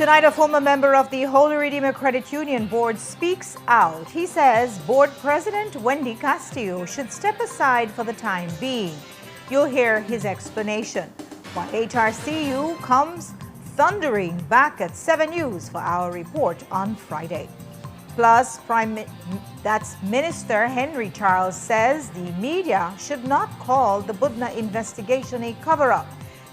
Tonight, a former member of the Holy Redeemer Credit Union Board speaks out. He says Board President Wendy Castillo should step aside for the time being. You'll hear his explanation. While HRCU comes thundering back at 7 News for our report on Friday. Plus, Minister Henry Charles says the media should not call the Budna investigation a cover-up.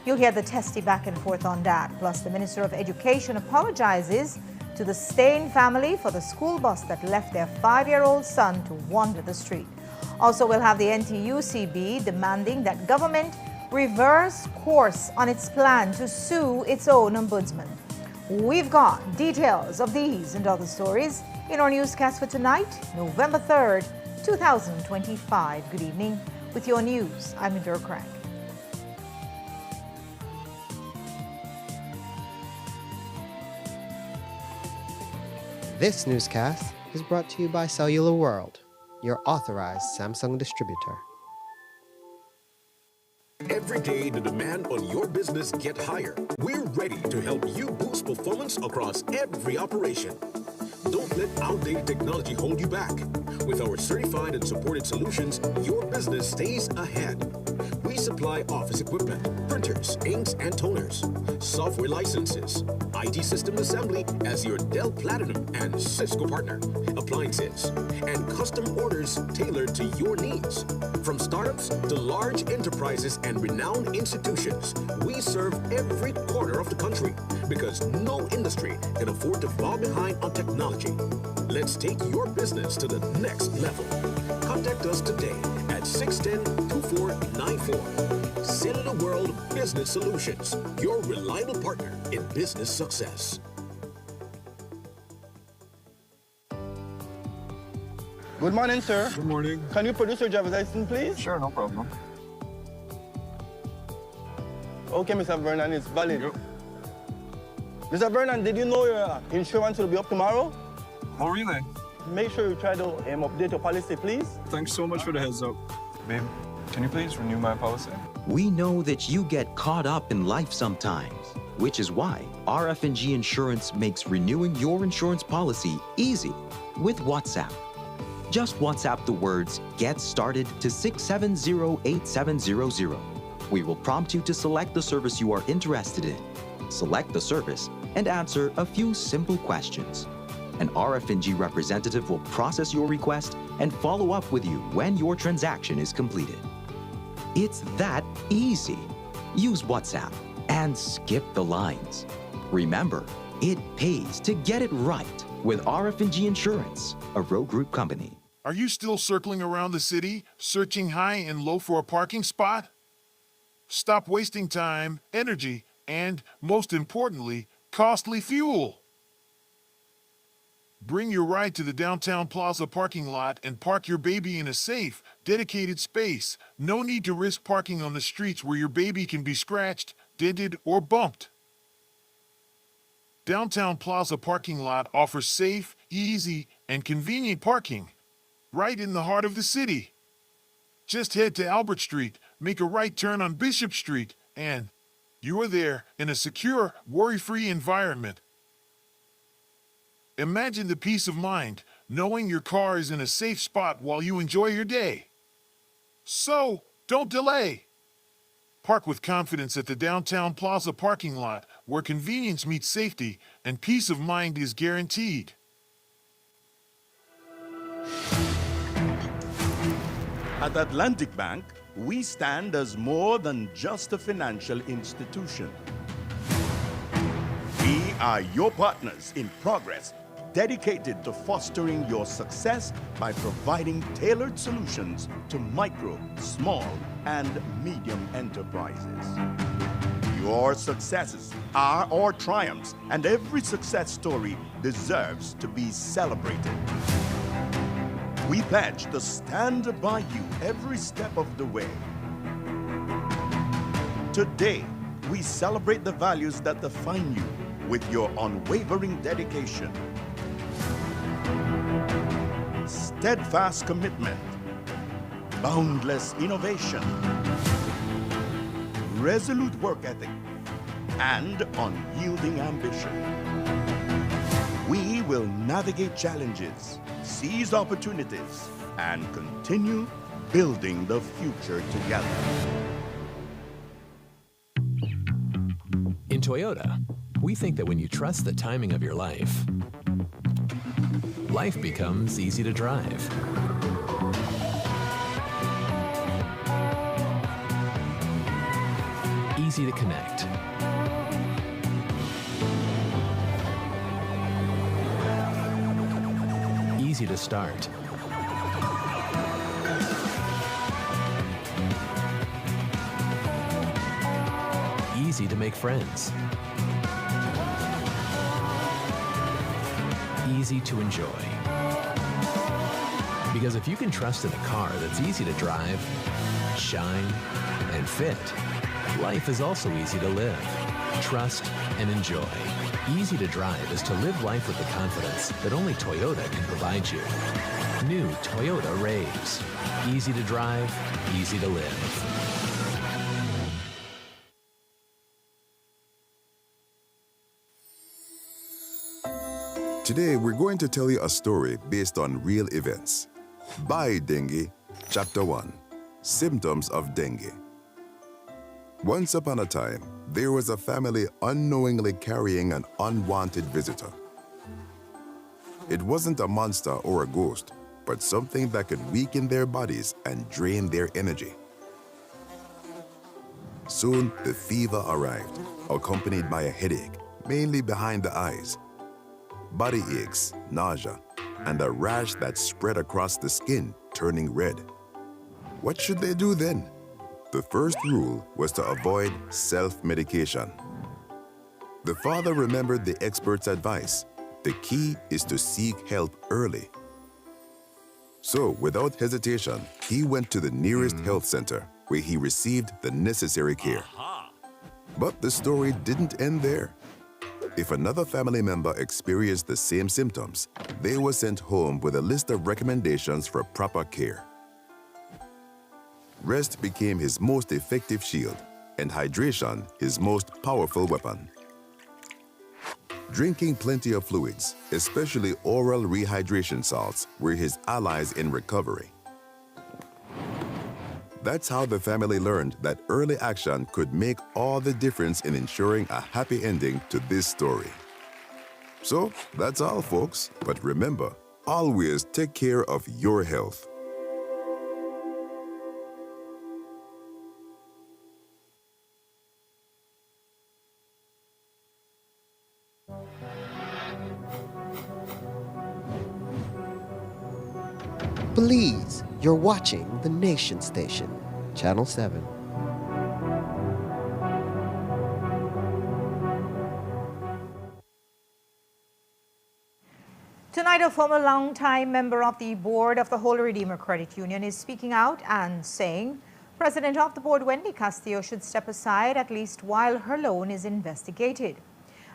You'll hear the testy back and forth on that. Plus, the Minister of Education apologizes to the Stain family for the school bus that left their 5-year-old son to wander the street. Also, we'll have the NTUCB demanding that government reverse course on its plan to sue its own ombudsman. We've got details of these and other stories in our newscast for tonight, November 3rd, 2025. Good evening. With your news, I'm Indira Craig. This newscast is brought to you by Cellular World, your authorized Samsung distributor. Every day, the demand on your business get higher. We're ready to help you boost performance across every operation. Don't let outdated technology hold you back. With our certified and supported solutions, your business stays ahead. We supply office equipment, printers, inks, and toners, software licenses, IT system assembly as your Dell Platinum and Cisco partner, appliances, and custom orders tailored to your needs. From startups to large enterprises and renowned institutions, we serve every corner of the country because no industry can afford to fall behind on technology. Let's take your business to the next level. Contact us today at 610-2494. Cellular World Business Solutions, your reliable partner in business success. Good morning, sir. Good morning. Can you produce your driver's license, please? Sure, no problem. Okay, Mr. Vernon, it's valid. Yep. Mr. Vernon, did you know your insurance will be up tomorrow? Oh, really? Make sure you try to update your policy, please. Thanks so much for the heads up. Babe, can you please renew my policy? We know that you get caught up in life sometimes, which is why RF&G Insurance makes renewing your insurance policy easy with WhatsApp. Just WhatsApp the words "Get Started" to 670-8700. We will prompt you to select the service you are interested in, select the service, and answer a few simple questions. An RF&G representative will process your request and follow up with you when your transaction is completed. It's that easy. Use WhatsApp and skip the lines. Remember, it pays to get it right with RF&G Insurance, a Row Group company. Are you still circling around the city, searching high and low for a parking spot? Stop wasting time, energy, and, most importantly, costly fuel. Bring your ride to the Downtown Plaza parking lot and park your baby in a safe, dedicated space. No need to risk parking on the streets where your baby can be scratched, dented, or bumped. Downtown Plaza parking lot offers safe, easy, and convenient parking right in the heart of the city. Just head to Albert Street, make a right turn on Bishop Street, and you are there in a secure, worry-free environment. Imagine the peace of mind knowing your car is in a safe spot while you enjoy your day. So, don't delay. Park with confidence at the Downtown Plaza parking lot where convenience meets safety and peace of mind is guaranteed. At Atlantic Bank, we stand as more than just a financial institution. We are your partners in progress, dedicated to fostering your success by providing tailored solutions to micro, small, and medium enterprises. Your successes are our triumphs, and every success story deserves to be celebrated. We pledge to stand by you every step of the way. Today, we celebrate the values that define you with your unwavering dedication, steadfast commitment, boundless innovation, resolute work ethic, and unyielding ambition. we will navigate challenges, seize opportunities, and continue building the future together. In Toyota, we think that when you trust the timing of your life, life becomes easy to drive. Easy to connect. Easy to start. Easy to make friends. Easy to enjoy. Because if you can trust in a car that's easy to drive, shine, and fit, life is also easy to live, trust, and enjoy. Easy to drive is to live life with the confidence that only Toyota can provide you. New Toyota Raves. Easy to drive, easy to live. Today, we're going to tell you a story based on real events. By Dengue, Chapter 1, Symptoms of Dengue. Once upon a time, there was a family unknowingly carrying an unwanted visitor. It wasn't a monster or a ghost, but something that could weaken their bodies and drain their energy. Soon, the fever arrived, accompanied by a headache, mainly behind the eyes, body aches, nausea, and a rash that spread across the skin, turning red. What should they do then? The first rule was to avoid self-medication. The father remembered the expert's advice. The key is to seek help early. So, without hesitation, he went to the nearest health center, where he received the necessary care. But the story didn't end there. If another family member experienced the same symptoms, they were sent home with a list of recommendations for proper care. Rest became his most effective shield, and hydration his most powerful weapon. Drinking plenty of fluids, especially oral rehydration salts, were his allies in recovery. That's how the family learned that early action could make all the difference in ensuring a happy ending to this story. So, that's all, folks. But remember, always take care of your health. Please, you're watching the Nation Station, Channel 7. Tonight, a former longtime member of the board of the Holy Redeemer Credit Union is speaking out and saying President of the board, Wendy Castillo, should step aside at least while her loan is investigated.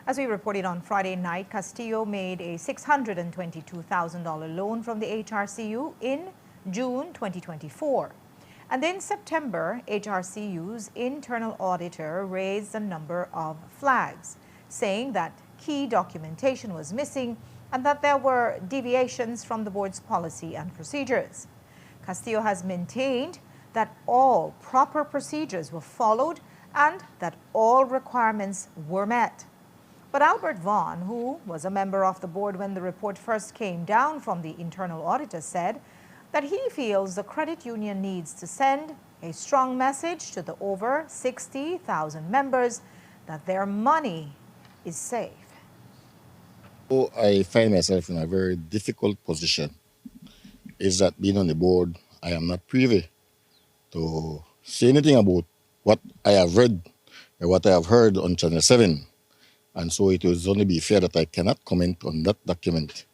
As we reported on Friday night, Castillo made a $622,000 loan from the HRCU in June 2024. And in September, HRCU's internal auditor raised a number of flags, saying that key documentation was missing and that there were deviations from the board's policy and procedures. Castillo has maintained that all proper procedures were followed and that all requirements were met. But Albert Vaughn, who was a member of the board when the report first came down from the internal auditor, said that he feels the credit union needs to send a strong message to the over 60,000 members that their money is safe. Oh, I find myself in a very difficult position. Is that being on the board, I am not privy to say anything about what I have read or what I have heard on Channel 7. And so it will only be fair that I cannot comment on that document.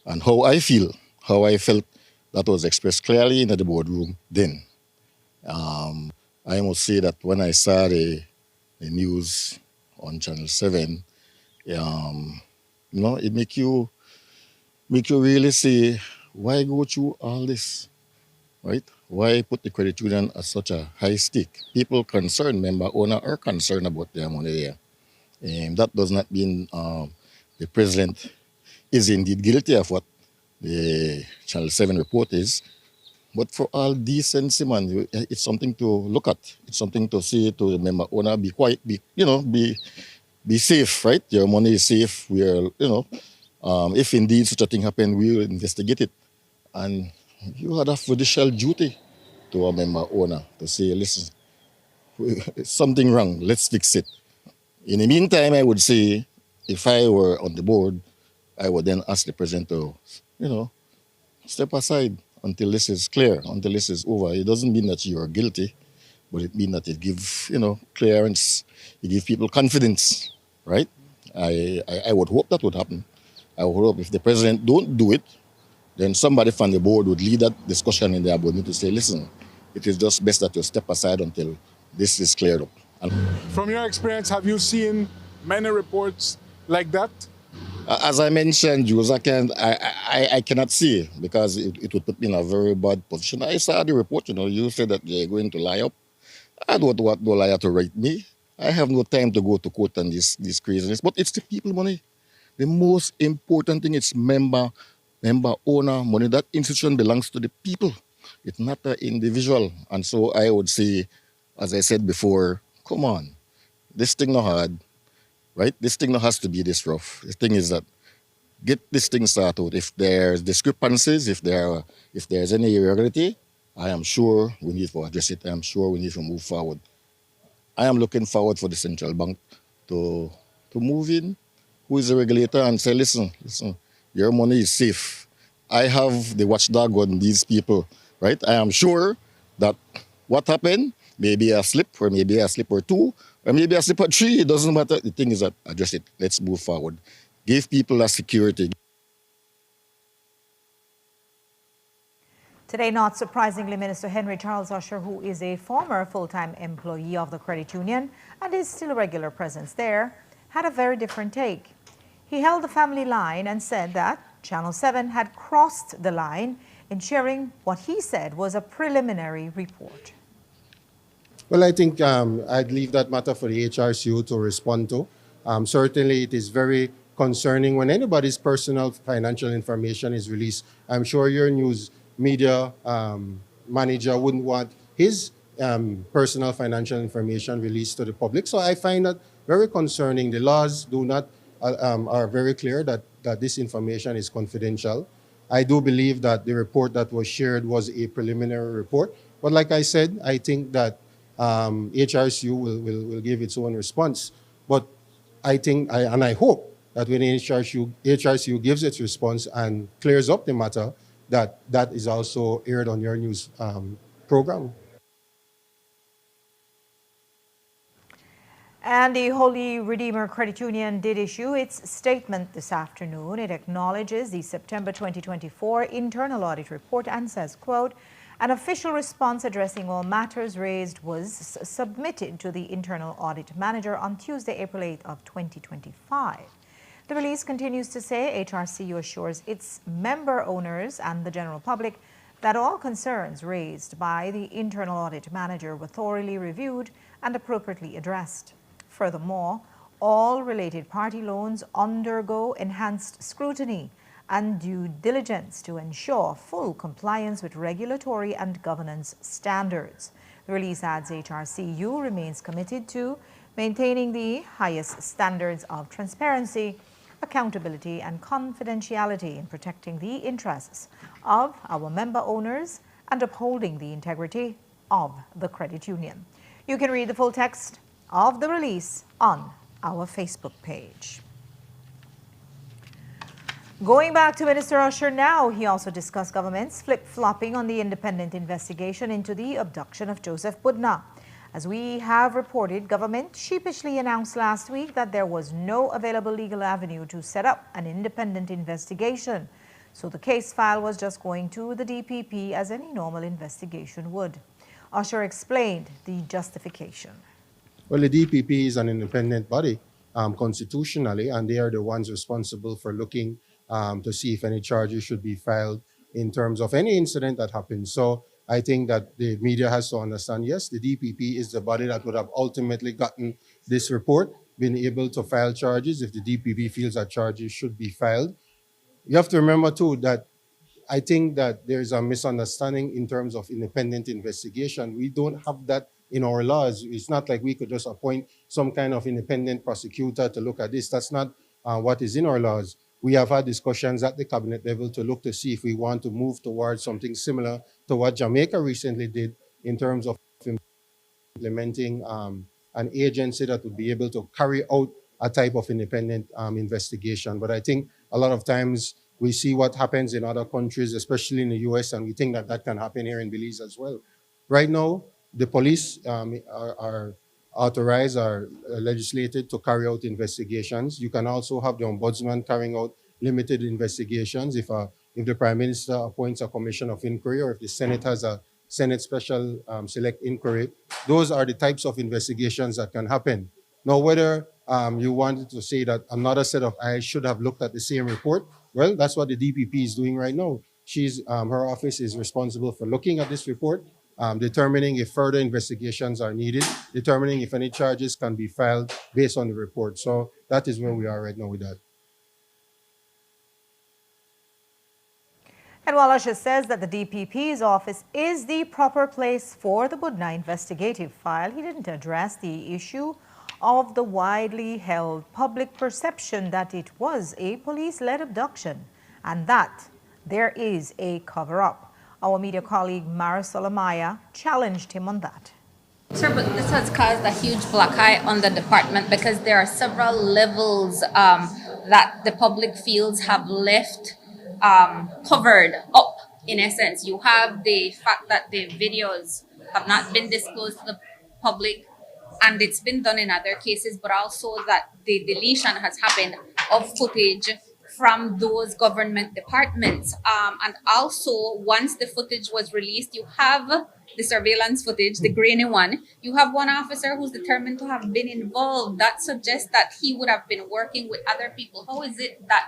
And how I feel, how I felt, that was expressed clearly in the boardroom then. I must say that when I saw the news on Channel 7, it make you really say, why go through all this, right? Why put the credit union at such a high stake? People concerned, member owner are concerned about their money there. That does not mean the president is indeed guilty of what the Channel 7 report is. But for all decency, man, it's something to look at. It's something to say to the member owner, be quiet, be safe, right? Your money is safe. We are, if indeed such a thing happened, we will investigate it. And you had a judicial duty to a member owner to say, listen, something wrong, let's fix it. In the meantime, I would say, if I were on the board, I would then ask the president to, step aside until this is clear, until this is over. It doesn't mean that you are guilty, but it means that it gives, clearance, it gives people confidence, right? I would hope that would happen. I would hope if the president don't do it, then somebody from the board would lead that discussion in their board to say, listen, it is just best that you step aside until this is cleared up. From your experience, have you seen many reports like that? As I mentioned, Jules, I cannot see because it would put me in a very bad position. I saw the report, you said that they're going to lie up. I don't want no liar to write me. I have no time to go to court on this craziness, but it's the people money. The most important thing is member owner money. That institution belongs to the people. It's not an individual. And so I would say, as I said before, come on, this thing not hard, right? This thing not has to be this rough. The thing is that get this thing started out. If there's discrepancies, if there's any irregularity, I am sure we need to address it. I am sure we need to move forward. I am looking forward for the central bank to move in, who is the regulator, and say, listen, your money is safe. I have the watchdog on these people, right? I am sure that what happened, maybe a slip, or maybe a slip or two, or maybe a slip or three, it doesn't matter. The thing is that address it. Let's move forward. Give people a security. Today, not surprisingly, Minister Henry Charles Usher, who is a former full-time employee of the credit union and is still a regular presence there, had a very different take. He held the family line and said that Channel 7 had crossed the line in sharing what he said was a preliminary report. Well, I think I'd leave that matter for the HRCU to respond to. Certainly, it is very concerning when anybody's personal financial information is released. I'm sure your news media manager wouldn't want his personal financial information released to the public. So I find that very concerning. The laws do not are very clear that this information is confidential. I do believe that the report that was shared was a preliminary report. But like I said, I think that HRCU will give its own response. But I think, and I hope that when HRCU gives its response and clears up the matter, that is also aired on your news program. And the Holy Redeemer Credit Union did issue its statement this afternoon. It acknowledges the September 2024 internal audit report and says, quote, an official response addressing all matters raised was submitted to the internal audit manager on Tuesday, April 8th of 2025. The release continues to say HRCU assures its member owners and the general public that all concerns raised by the internal audit manager were thoroughly reviewed and appropriately addressed. Furthermore, all related party loans undergo enhanced scrutiny and due diligence to ensure full compliance with regulatory and governance standards. The release adds HRCU remains committed to maintaining the highest standards of transparency, accountability and confidentiality in protecting the interests of our member owners and upholding the integrity of the credit union. You can read the full text of the release on our Facebook page. Going back to Minister Usher now, he also discussed government's flip-flopping on the independent investigation into the abduction of Joseph Budna. As we have reported, government sheepishly announced last week that there was no available legal avenue to set up an independent investigation. So the case file was just going to the DPP as any normal investigation would. Usher explained the justification. Well, the DPP is an independent body constitutionally, and they are the ones responsible for looking to see if any charges should be filed in terms of any incident that happens. So I think that the media has to understand, yes, the DPP is the body that would have ultimately gotten this report, been able to file charges if the DPP feels that charges should be filed. you have to remember too that I think that there's a misunderstanding in terms of independent investigation. We don't have that in our laws. It's not like we could just appoint some kind of independent prosecutor to look at this. That's not what is in our laws. We have had discussions at the cabinet level to look to see if we want to move towards something similar to what Jamaica recently did in terms of implementing an agency that would be able to carry out a type of independent investigation. But I think a lot of times we see what happens in other countries, especially in the US, and we think that that can happen here in Belize as well. Right now, the police are authorized or legislated to carry out investigations. You can also have the ombudsman carrying out limited investigations if the prime minister appoints a commission of inquiry or if the Senate has a Senate special select inquiry. Those are the types of investigations that can happen. Now, whether you wanted to say that another set of eyes should have looked at the same report, well, that's what the DPP is doing right now. Her office is responsible for looking at this report, determining if further investigations are needed, determining if any charges can be filed based on the report. So that is where we are right now with that. And while Usher says that the DPP's office is the proper place for the Budna investigative file, he didn't address the issue of the widely held public perception that it was a police-led abduction and that there is a cover-up. Our media colleague Marisol Amaya challenged him on that. Sir, but this has caused a huge black eye on the department because there are several levels that the public fields have left covered up. In essence, you have the fact that the videos have not been disclosed to the public, and it's been done in other cases, but also that the deletion has happened of footage from those government departments. And also, once the footage was released, you have the surveillance footage, the grainy one. You have one officer who's determined to have been involved. That suggests that he would have been working with other people. How is it that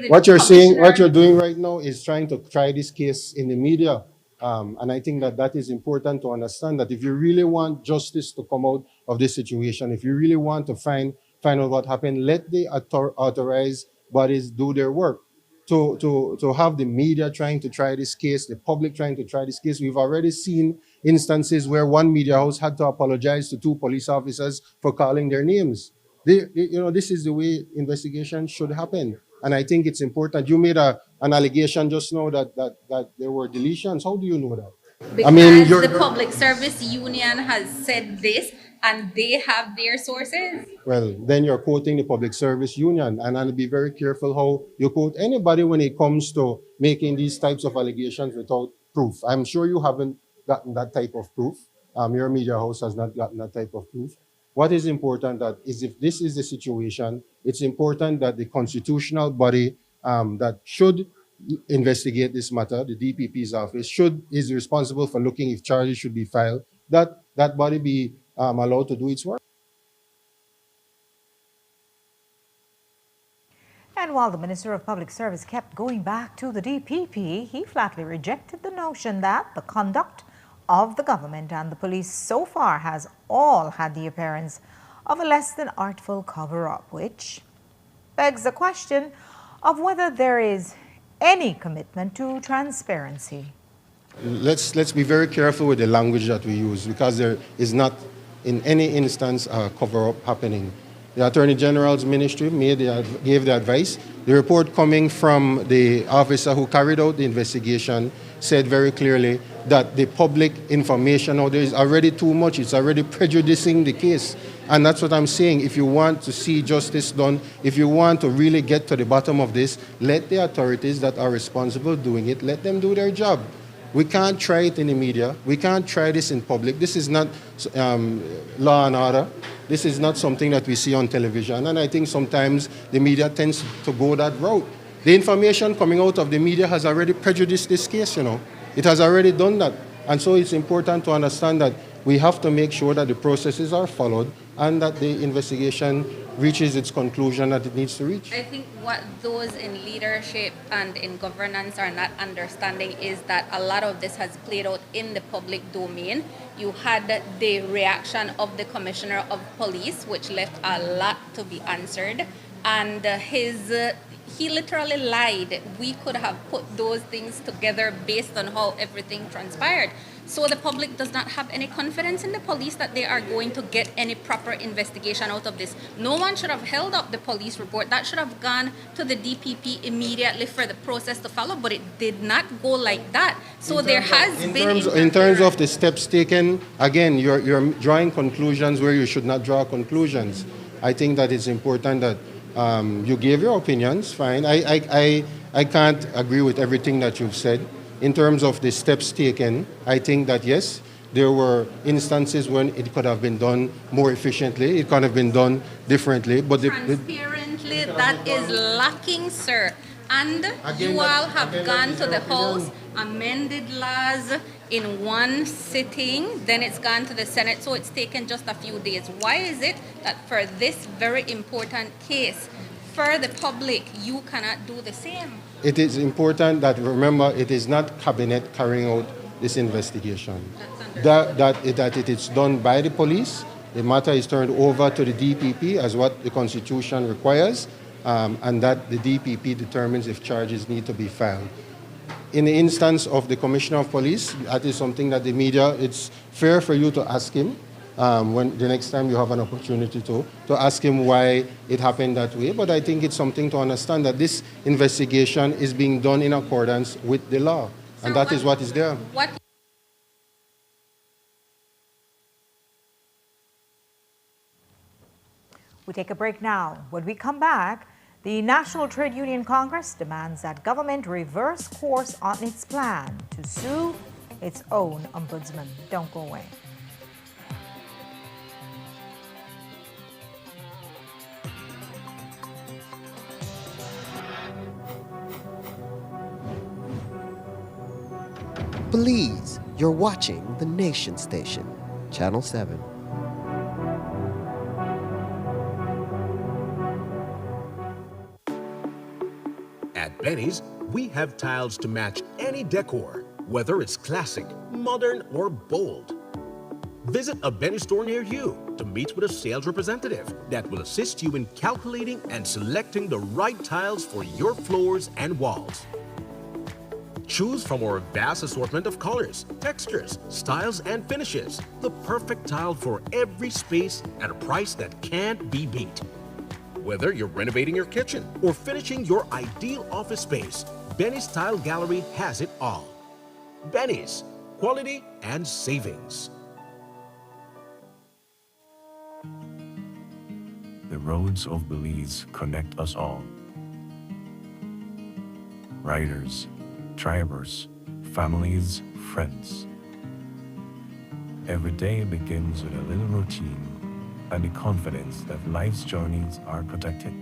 what you're saying, what you're doing right now is trying to try this case in the media. And I think that is important to understand, that if you really want justice to come out of this situation, if you really want to find out what happened, let the authorized bodies do their work. To have the media trying to try this case, the public trying to try this case. We've already seen instances where one media house had to apologize to two police officers for calling their names. This is the way investigation should happen. And I think it's important. You made an allegation just now that there were deletions. How do you know that? Because the Public Service Union has said this, and they have their sources. Well, then you're quoting the Public Service Union, and I'll be very careful how you quote anybody when it comes to making these types of allegations without proof. I'm sure you haven't gotten that type of proof. Your media house has not gotten that type of proof. What is important is if this is the situation, it's important that the constitutional body that should investigate this matter, the DPP's office, is responsible for looking if charges should be filed, that body be allowed to do its work. And while the Minister of Public Service kept going back to the DPP, he flatly rejected the notion that the conduct of the government and the police so far has all had the appearance of a less than artful cover-up, which begs the question of whether there is any commitment to transparency. Let's be very careful with the language that we use, because there is not in any instance a cover-up happening. The Attorney General's ministry gave the advice. The report coming from the officer who carried out the investigation said very clearly that the public information now there is already too much. It's already prejudicing the case. And that's what I'm saying. If you want to see justice done, if you want to really get to the bottom of this, let the authorities that are responsible doing it, let them do their job. We can't try it in the media. We can't try this in public. This is not law and order. This is not something that we see on television. And I think sometimes the media tends to go that route. The information coming out of the media has already prejudiced this case, It has already done that. And so it's important to understand that we have to make sure that the processes are followed and that the investigation reaches its conclusion that it needs to reach. I think what those in leadership and in governance are not understanding is that a lot of this has played out in the public domain. You had the reaction of the Commissioner of Police, which left a lot to be answered, and he literally lied. We could have put those things together based on how everything transpired. So the public does not have any confidence in the police that they are going to get any proper investigation out of this. No one should have held up the police report. That should have gone to the DPP immediately for the process to follow, but it did not go like that. So there has been... In terms of the steps taken, again, you're drawing conclusions where you should not draw conclusions. I think that it's important that you gave your opinions, fine. I can't agree with everything that you've said. In terms of the steps taken, I think that yes, there were instances when it could have been done more efficiently, it could have been done differently, but transparently, that is lacking, sir. And Again, you all have again, gone that is to the your House, amended laws in one sitting, then it's gone to the Senate, so it's taken just a few days. Why is it that for this very important case, for the public, you cannot do the same? it is important that, remember, it is not cabinet carrying out this investigation. That it is done by the police. The matter is turned over to the DPP as what the Constitution requires, and that the DPP determines if charges need to be filed. In the instance of the Commissioner of Police, that is something that the media, it's fair for you to ask him when the next time you have an opportunity to ask him why it happened that way. But I think it's something to understand that this investigation is being done in accordance with the law, and that is what is there. We take a break now. When we come back, the National Trade Union Congress demands that government reverse course on its plan to sue its own ombudsman. Don't go away. Please, you're watching the Nation Station, Channel 7. At Benny's, we have tiles to match any decor, whether it's classic, modern, or bold. Visit a Benny store near you to meet with a sales representative that will assist you in calculating and selecting the right tiles for your floors and walls. Choose from our vast assortment of colors, textures, styles, and finishes. The perfect tile for every space at a price that can't be beat. Whether you're renovating your kitchen or finishing your ideal office space, Benny's Tile Gallery has it all. Benny's, quality and savings. The roads of Belize connect us all. Riders, drivers, families, friends. Every day begins with a little routine and the confidence that life's journeys are protected.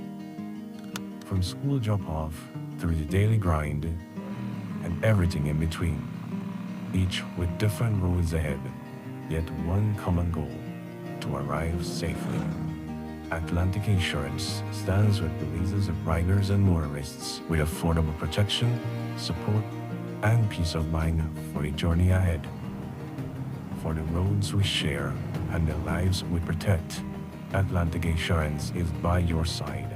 From school drop-off through the daily grind and everything in between, each with different roads ahead, yet one common goal: to arrive safely. Atlantic Insurance stands with Belize's riders and motorists with affordable protection, support, and peace of mind for the journey ahead. For the roads we share and the lives we protect, Atlantic Insurance is by your side,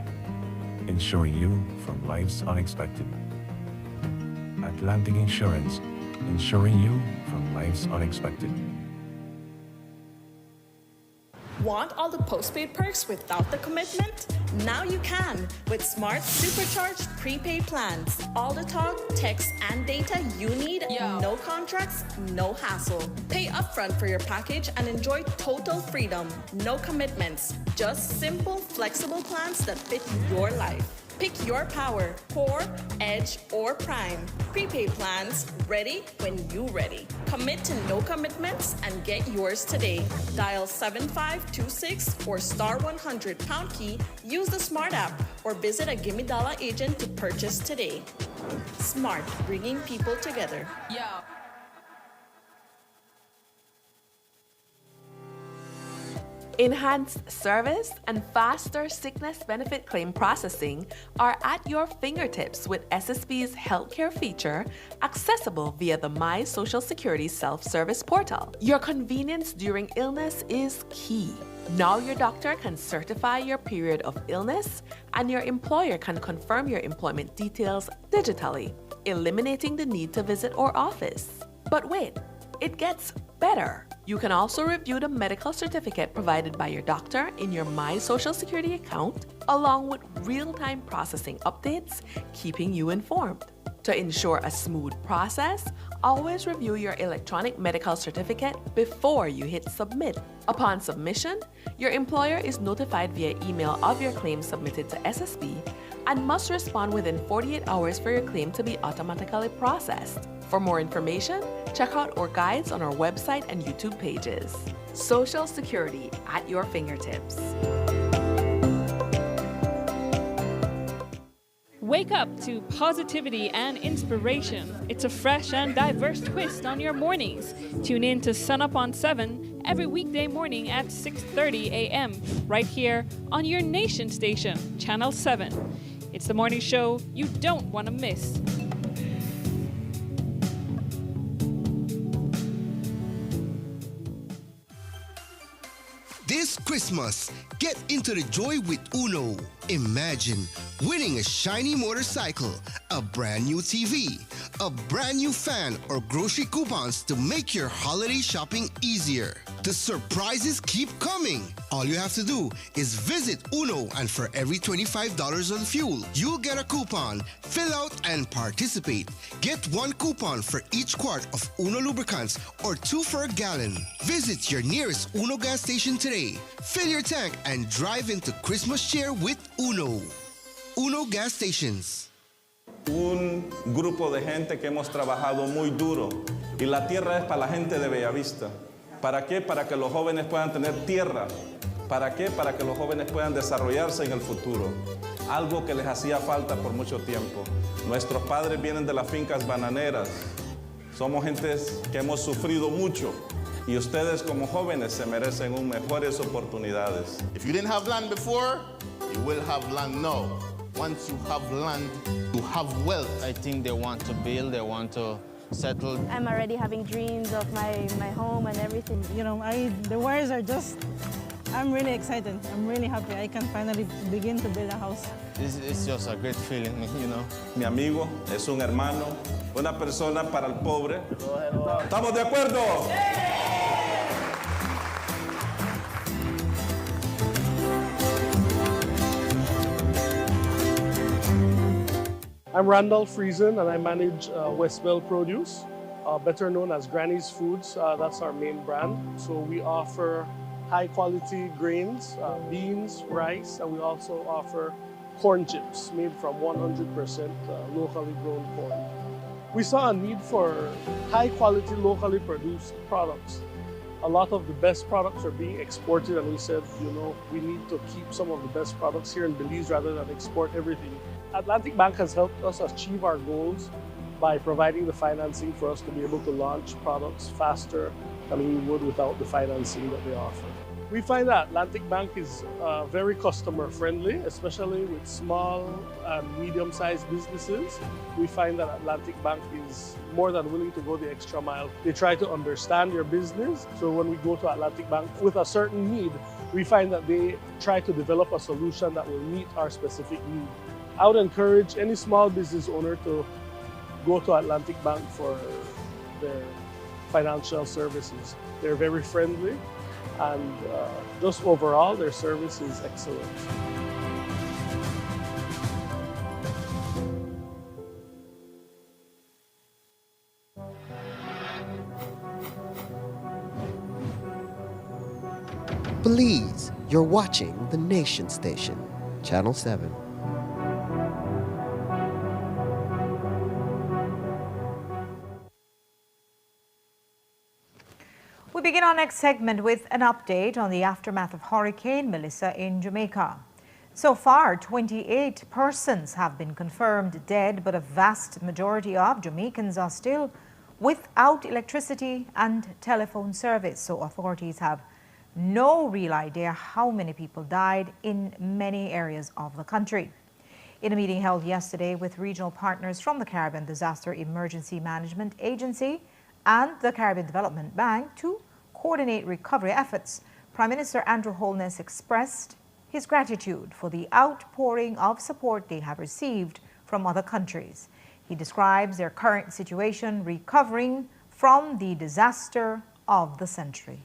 insuring you from life's unexpected. Atlantic Insurance, insuring you from life's unexpected. Want all the postpaid perks without the commitment? Now you can with Smart Supercharged prepaid plans. All the talk, text, and data you need. No contracts, no hassle. Pay upfront for your package and enjoy total freedom. No commitments. Just simple, flexible plans that fit your life. Pick your power, Core, Edge, or Prime. Prepaid plans, ready when you ready. Commit to no commitments and get yours today. Dial 7526 or *100 key, use the Smart app, or visit a Gimme Dollar agent to purchase today. Smart, bringing people together. Enhanced service and faster sickness benefit claim processing are at your fingertips with SSB's healthcare feature, accessible via the My Social Security self-service portal. Your convenience during illness is key. Now your doctor can certify your period of illness and your employer can confirm your employment details digitally, eliminating the need to visit our office. But wait, it gets better. You can also review the medical certificate provided by your doctor in your My Social Security account, along with real-time processing updates, keeping you informed. To ensure a smooth process, always review your electronic medical certificate before you hit submit. Upon submission, your employer is notified via email of your claim submitted to SSB and must respond within 48 hours for your claim to be automatically processed. For more information, check out our guides on our website and YouTube pages. Social Security at your fingertips. Wake up to positivity and inspiration. It's a fresh and diverse twist on your mornings. Tune in to Sun Up on 7 every weekday morning at 6:30 a.m. right here on your nation station, Channel 7. It's the morning show you don't want to miss. This Christmas, get into the joy with Uno. Imagine winning a shiny motorcycle, a brand new TV, a brand new fan, or grocery coupons to make your holiday shopping easier. The surprises keep coming. All you have to do is visit Uno, and for every $25 on fuel, you'll get a coupon. Fill out and participate. Get one coupon for each quart of Uno lubricants or 2 for a gallon. Visit your nearest Uno gas station today. Fill your tank and drive into Christmas cheer with Uno. Uno gas stations. Un grupo de gente que hemos trabajado muy duro y la tierra es para la gente de Bellavista. ¿Para qué? Para que los jóvenes puedan tener tierra. ¿Para qué? Para que los jóvenes puedan desarrollarse en el futuro. Algo que les hacía falta por mucho tiempo. Nuestros padres vienen de las fincas bananeras. Somos gentes que hemos sufrido mucho. Y ustedes como jóvenes se merecen mejores oportunidades. If you didn't have land before, you will have land now. Once you have land, you have wealth. I think they want to build, they want to settle. I'm already having dreams of my home and everything. You know, the wires are just, I'm really excited. I'm really happy. I can finally begin to build a house. It's just a great feeling, you know. Mi amigo es un hermano, una persona para el pobre. ¿Estamos de acuerdo? I'm Randall Friesen and I manage Westbell Produce, better known as Granny's Foods. That's our main brand. So we offer high quality grains, beans, rice, and we also offer corn chips made from 100% locally grown corn. We saw a need for high quality locally produced products. A lot of the best products are being exported, and we said, you know, we need to keep some of the best products here in Belize rather than export everything. Atlantic Bank has helped us achieve our goals by providing the financing for us to be able to launch products faster than we would without the financing that they offer. We find that Atlantic Bank is very customer friendly, especially with small and medium-sized businesses. We find that Atlantic Bank is more than willing to go the extra mile. They try to understand your business. So when we go to Atlantic Bank with a certain need, we find that they try to develop a solution that will meet our specific need. I would encourage any small business owner to go to Atlantic Bank for their financial services. They're very friendly, and just overall, their service is excellent. Belize, you're watching the Nation Station, Channel 7. We begin our next segment with an update on the aftermath of Hurricane Melissa in Jamaica. So far, 28 persons have been confirmed dead, but a vast majority of Jamaicans are still without electricity and telephone service. So authorities have no real idea how many people died in many areas of the country. In a meeting held yesterday with regional partners from the Caribbean Disaster Emergency Management Agency and the Caribbean Development Bank to coordinate recovery efforts, Prime Minister Andrew Holness expressed his gratitude for the outpouring of support they have received from other countries. He describes their current situation recovering from the disaster of the century.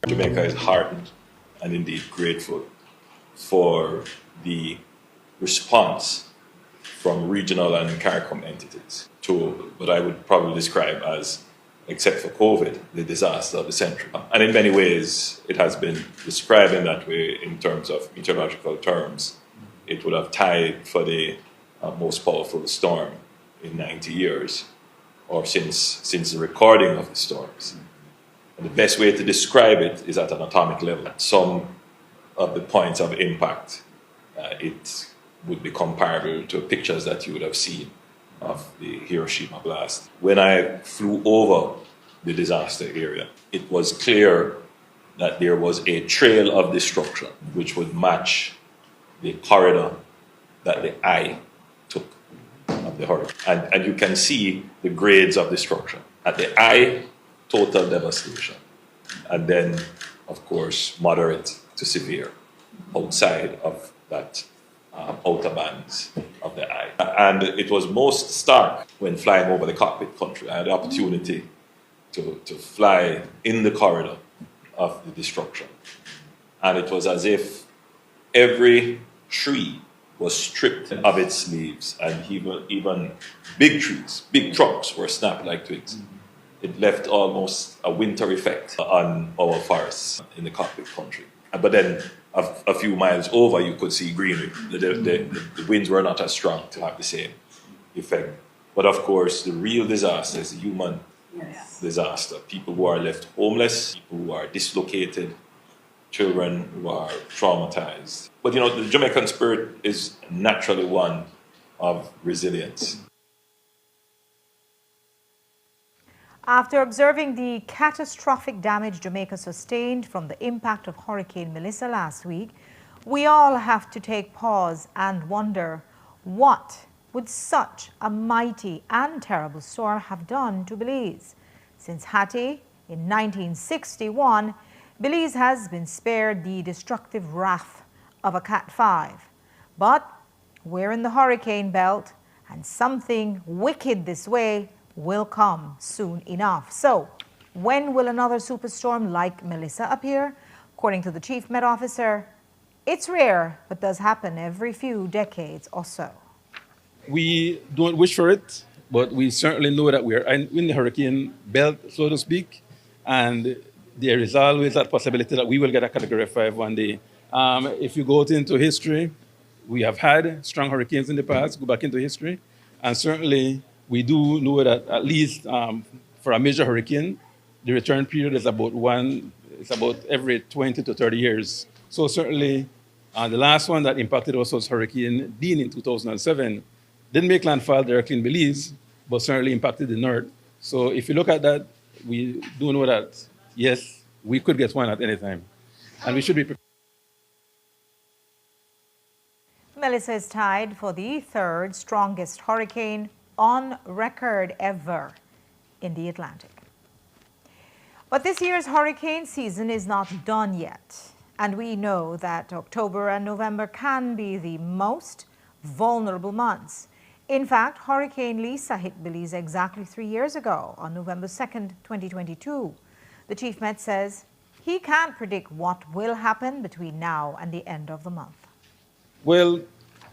Jamaica is heartened and indeed grateful for the response from regional and CARICOM entities to what I would probably describe as, except for COVID, the disaster of the century. And in many ways, it has been described in that way in terms of meteorological terms. It would have tied for the most powerful storm in 90 years, or since the recording of the storms. And the best way to describe it is at an atomic level. At some of the points of impact, it would be comparable to pictures that you would have seen of the Hiroshima blast. When I flew over the disaster area, it was clear that there was a trail of destruction which would match the corridor that the eye took of the hurricane. And you can see the grades of destruction. At the eye, total devastation. And then, of course, moderate to severe outside of that outer bands of the eye. And it was most stark when flying over the cockpit country. I had the opportunity to fly in the corridor of the destruction. And it was as if every tree was stripped of its leaves, and even big trees, big trunks were snapped like twigs. It left almost a winter effect on our forests in the cockpit country. But then a few miles over, you could see greenery. The winds were not as strong to have the same effect. But of course, the real disaster is the human disaster. People who are left homeless, people who are dislocated, children who are traumatized. But you know, the Jamaican spirit is naturally one of resilience. After observing the catastrophic damage Jamaica sustained from the impact of Hurricane Melissa last week, we all have to take pause and wonder, what would such a mighty and terrible storm have done to Belize? Since Hattie in 1961, Belize has been spared the destructive wrath of a Cat 5. But we're in the hurricane belt, and something wicked this way will come soon enough. So, when will another superstorm like Melissa appear? According to the Chief Met Officer, it's rare, but does happen every few decades or so. We don't wish for it, but we certainly know that we're in the hurricane belt, so to speak, and there is always that possibility that we will get a Category 5 one day. If you go into history, we have had strong hurricanes in the past, go back into history, and certainly we do know that at least for a major hurricane, the return period is about every 20 to 30 years. So certainly, the last one that impacted us was Hurricane Dean in 2007. Didn't make landfall directly in Belize, but certainly impacted the north. So if you look at that, we do know that, yes, we could get one at any time. And we should be prepared. Melissa is tied for the third strongest hurricane on record ever in the Atlantic. But this year's hurricane season is not done yet, and we know that October and November can be the most vulnerable months. In fact, Hurricane Lisa hit Belize exactly 3 years ago on November 2nd, 2022. The Chief Met says he can't predict what will happen between now and the end of the month. Well,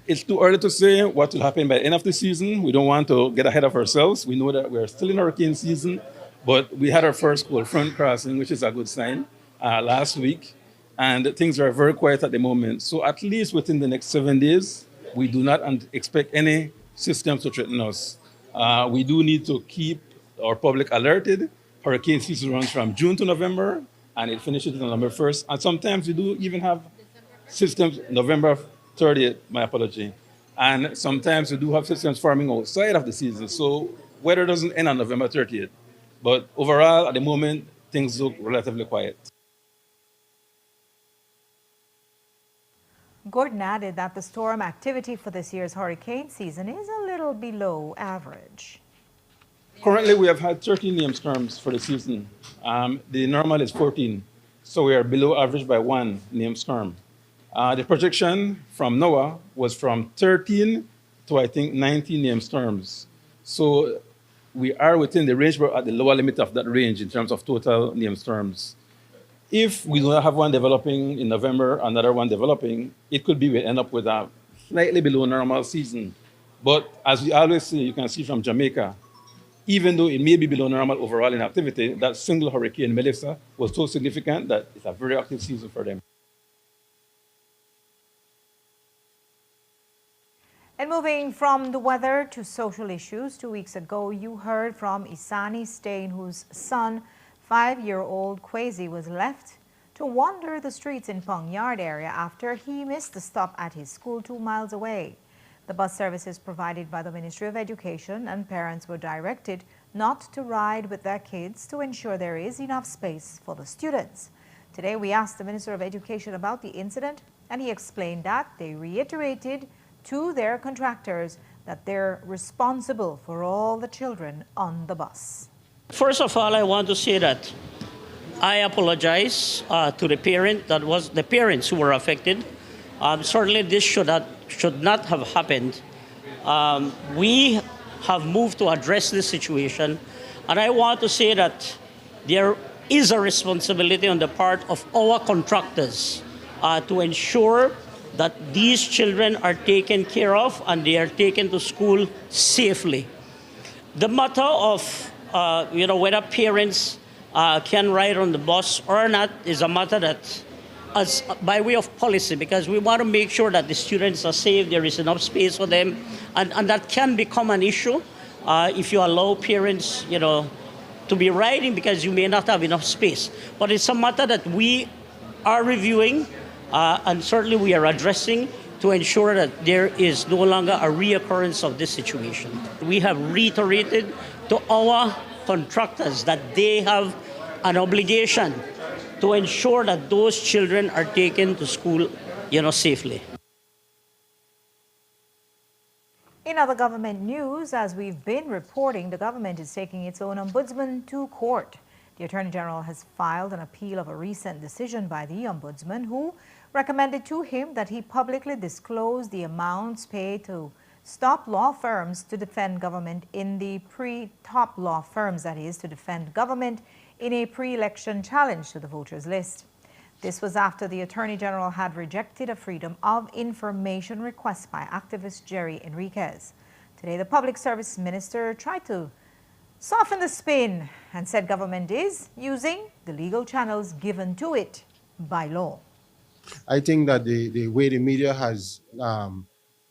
it's too early to say what will happen by the end of the season. We don't want to get ahead of ourselves. We know that we're still in hurricane season, but we had our first cold front crossing, which is a good sign, last week. And things are very quiet at the moment. So at least within the next 7 days, we do not expect any systems to threaten us. We do need to keep our public alerted. Hurricane season runs from June to November, and it finishes on November 1st. And sometimes we do even have systems November 30th, my apology. And sometimes we do have systems forming outside of the season. So weather doesn't end on November 30th. But overall, at the moment, things look relatively quiet. Gordon added that the storm activity for this year's hurricane season is a little below average. Currently, we have had 13 named storms for the season. The normal is 14. So we are below average by 1 named storm. The projection from NOAA was from 13 to, I think, 19 named storms. So we are within the range, but at the lower limit of that range in terms of total named storms. If we do not have one developing in November, another one developing, it could be we end up with a slightly below normal season. But as we always say, you can see from Jamaica, even though it may be below normal overall in activity, that single hurricane, Melissa, was so significant that it's a very active season for them. And moving from the weather to social issues, 2 weeks ago you heard from Isani Stain, whose son, 5-year-old Kwesi, was left to wander the streets in Pong Yard area after he missed the stop at his school 2 miles away. The bus services provided by the Ministry of Education and parents were directed not to ride with their kids to ensure there is enough space for the students. Today we asked the Minister of Education about the incident, and he explained that they reiterated to their contractors that they're responsible for all the children on the bus. First of all, I want to say that I apologize to the parents who were affected. Certainly this should not have happened. We have moved to address this situation, and I want to say that there is a responsibility on the part of our contractors to ensure that these children are taken care of and they are taken to school safely. The matter of whether parents can ride on the bus or not is a matter that, as by way of policy, because we want to make sure that the students are safe, there is enough space for them, and that can become an issue if you allow parents, to be riding because you may not have enough space. But it's a matter that we are reviewing. And certainly we are addressing to ensure that there is no longer a reoccurrence of this situation. We have reiterated to our contractors that they have an obligation to ensure that those children are taken to school, safely. In other government news, as we've been reporting, the government is taking its own ombudsman to court. The Attorney General has filed an appeal of a recent decision by the ombudsman, who recommended to him that he publicly disclose the amounts paid to stop law firms to defend government in the top law firms, that is, to defend government in a pre-election challenge to the voters list. This was after the Attorney General had rejected a Freedom of Information request by activist Jerry Enriquez. Today, the Public Service Minister tried to soften the spin and said government is using the legal channels given to it by law. I think that the way the media has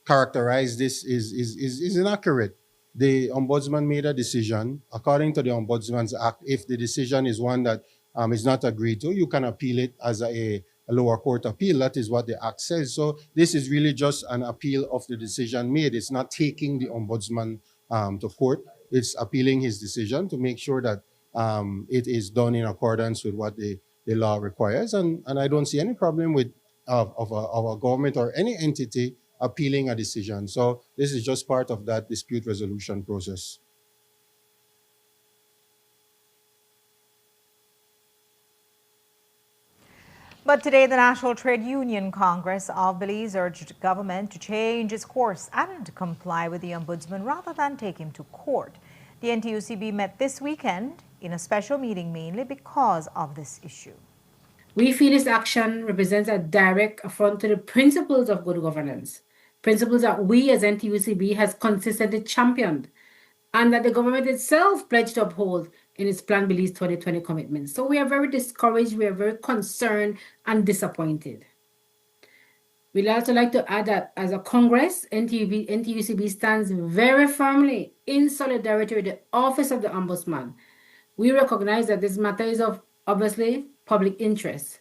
characterized this is inaccurate. The ombudsman made a decision. According to the Ombudsman's Act, if the decision is one that is not agreed to, you can appeal it as a lower court appeal. That is what the Act says. So this is really just an appeal of the decision made. It's not taking the ombudsman to court. It's appealing his decision to make sure that it is done in accordance with what the law requires. And I don't see any problem with of a government or any entity appealing a decision. So this is just part of that dispute resolution process. But today, the National Trade Union Congress of Belize urged government to change its course and comply with the ombudsman rather than take him to court. The NTUCB met this weekend in a special meeting mainly because of this issue. We feel this action represents a direct affront to the principles of good governance, principles that we as NTUCB has consistently championed, and that the government itself pledged to uphold in its Plan Belize 2020 commitments. So we are very discouraged, we are very concerned and disappointed. We'd also like to add that as a Congress, NTUCB stands very firmly in solidarity with the Office of the Ombudsman. We recognize that this matter is of, obviously, public interest.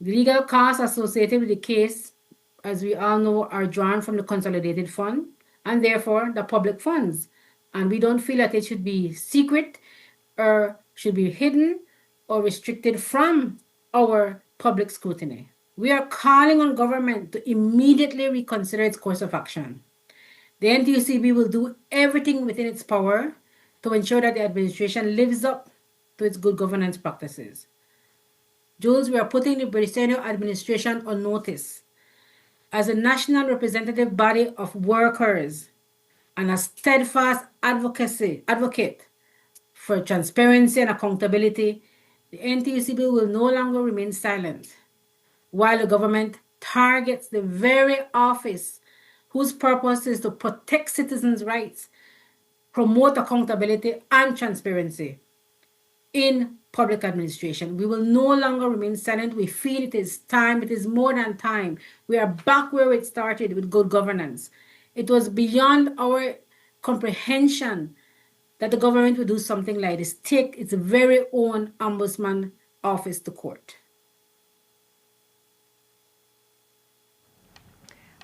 The legal costs associated with the case, as we all know, are drawn from the consolidated fund and therefore the public funds. And we don't feel that it should be secret or should be hidden or restricted from our public scrutiny. We are calling on government to immediately reconsider its course of action. The NTUCB will do everything within its power to ensure that the administration lives up to its good governance practices. Jules, we are putting the British administration on notice. As a national representative body of workers and a steadfast advocate for transparency and accountability, the NTUCB will no longer remain silent while the government targets the very office whose purpose is to protect citizens' rights, promote accountability and transparency in public administration. We will no longer remain silent. We feel it is time. It is more than time. We are back where it started with good governance. It was beyond our comprehension that the government would do something like this, take its very own ombudsman office to court.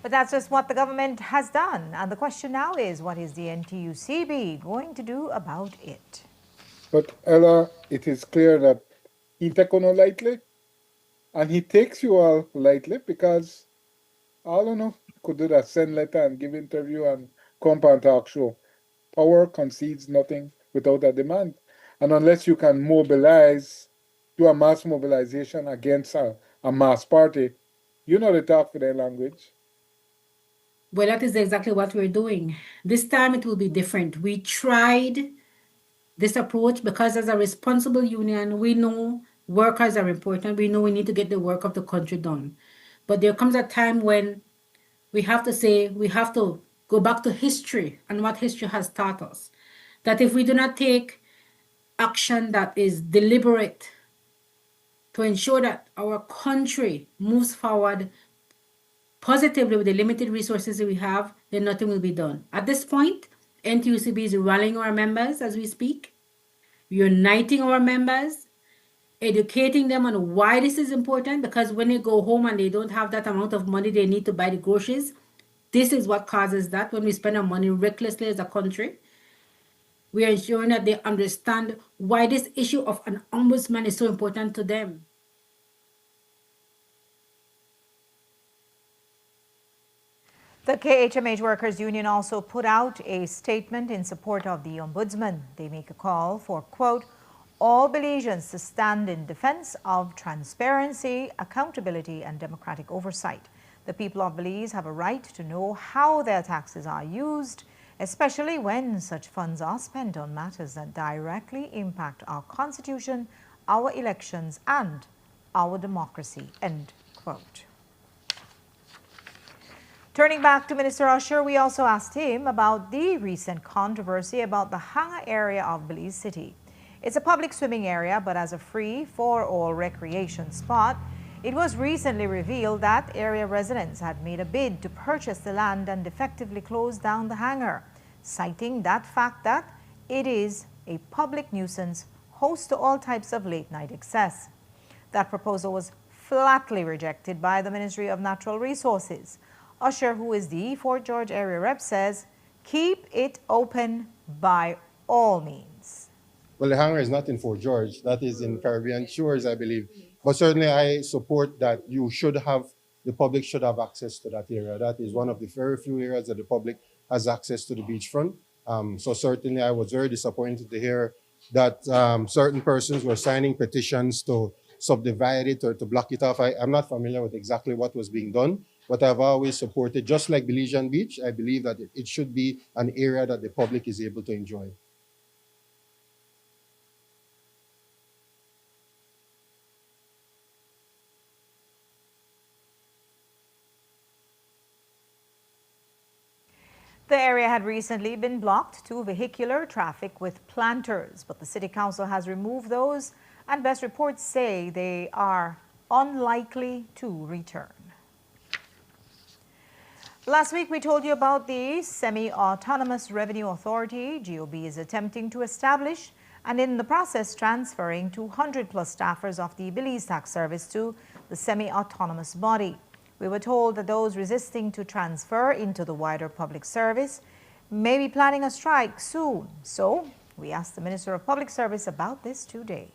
But that's just what the government has done. And the question now is, what is the NTUCB going to do about it? But Ella, it is clear that he take on lightly, and he takes you all lightly because, I don't know, could do that, send letter and give interview and come and talk show. Power concedes nothing without a demand. And unless you can mobilize, do a mass mobilization against a mass party, you know they talk for their language. Well, that is exactly what we're doing. This time it will be different. We tried this approach because as a responsible union, we know workers are important. We know we need to get the work of the country done. But there comes a time when we have to say, we have to go back to history and what history has taught us. That if we do not take action that is deliberate to ensure that our country moves forward positively with the limited resources that we have, then nothing will be done. At this point, NTUCB is rallying our members as we speak, uniting our members, educating them on why this is important, because when they go home and they don't have that amount of money they need to buy the groceries, this is what causes that when we spend our money recklessly as a country. We are ensuring that they understand why this issue of an ombudsman is so important to them. The KHMH Workers Union also put out a statement in support of the Ombudsman. They make a call for, quote, all Belizeans to stand in defense of transparency, accountability, and democratic oversight. The people of Belize have a right to know how their taxes are used, especially when such funds are spent on matters that directly impact our constitution, our elections, and our democracy, end quote. Turning back to Minister Usher, we also asked him about the recent controversy about the hangar area of Belize City. It's a public swimming area, but as a free-for-all recreation spot, it was recently revealed that area residents had made a bid to purchase the land and effectively close down the hangar, citing that fact that it is a public nuisance, host to all types of late-night excess. That proposal was flatly rejected by the Ministry of Natural Resources. Usher, who is the Fort George area rep, says, keep it open by all means. Well, the hangar is not in Fort George. That is in Caribbean Shores, I believe. But certainly I support that the public should have access to that area. That is one of the very few areas that the public has access to the beachfront. So certainly I was very disappointed to hear that certain persons were signing petitions to subdivide it or to block it off. I'm not familiar with exactly what was being done, but I've always supported, just like Belizean Beach, I believe that it should be an area that the public is able to enjoy. The area had recently been blocked to vehicular traffic with planters, but the City Council has removed those, and best reports say they are unlikely to return. Last week, we told you about the Semi-Autonomous Revenue Authority GOB is attempting to establish, and in the process transferring 200-plus staffers of the Belize Tax Service to the semi-autonomous body. We were told that those resisting to transfer into the wider public service may be planning a strike soon. So we asked the Minister of Public Service about this today.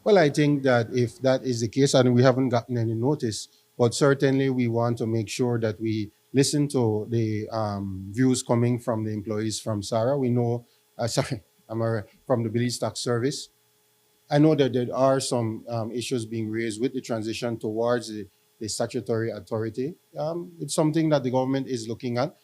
Well, I think that if that is the case, and we haven't gotten any notice, but certainly we want to make sure that we listen to the views coming from the employees from SARA. We know, from the Belize Tax Service. I know that there are some issues being raised with the transition towards the statutory authority. It's something that the government is looking at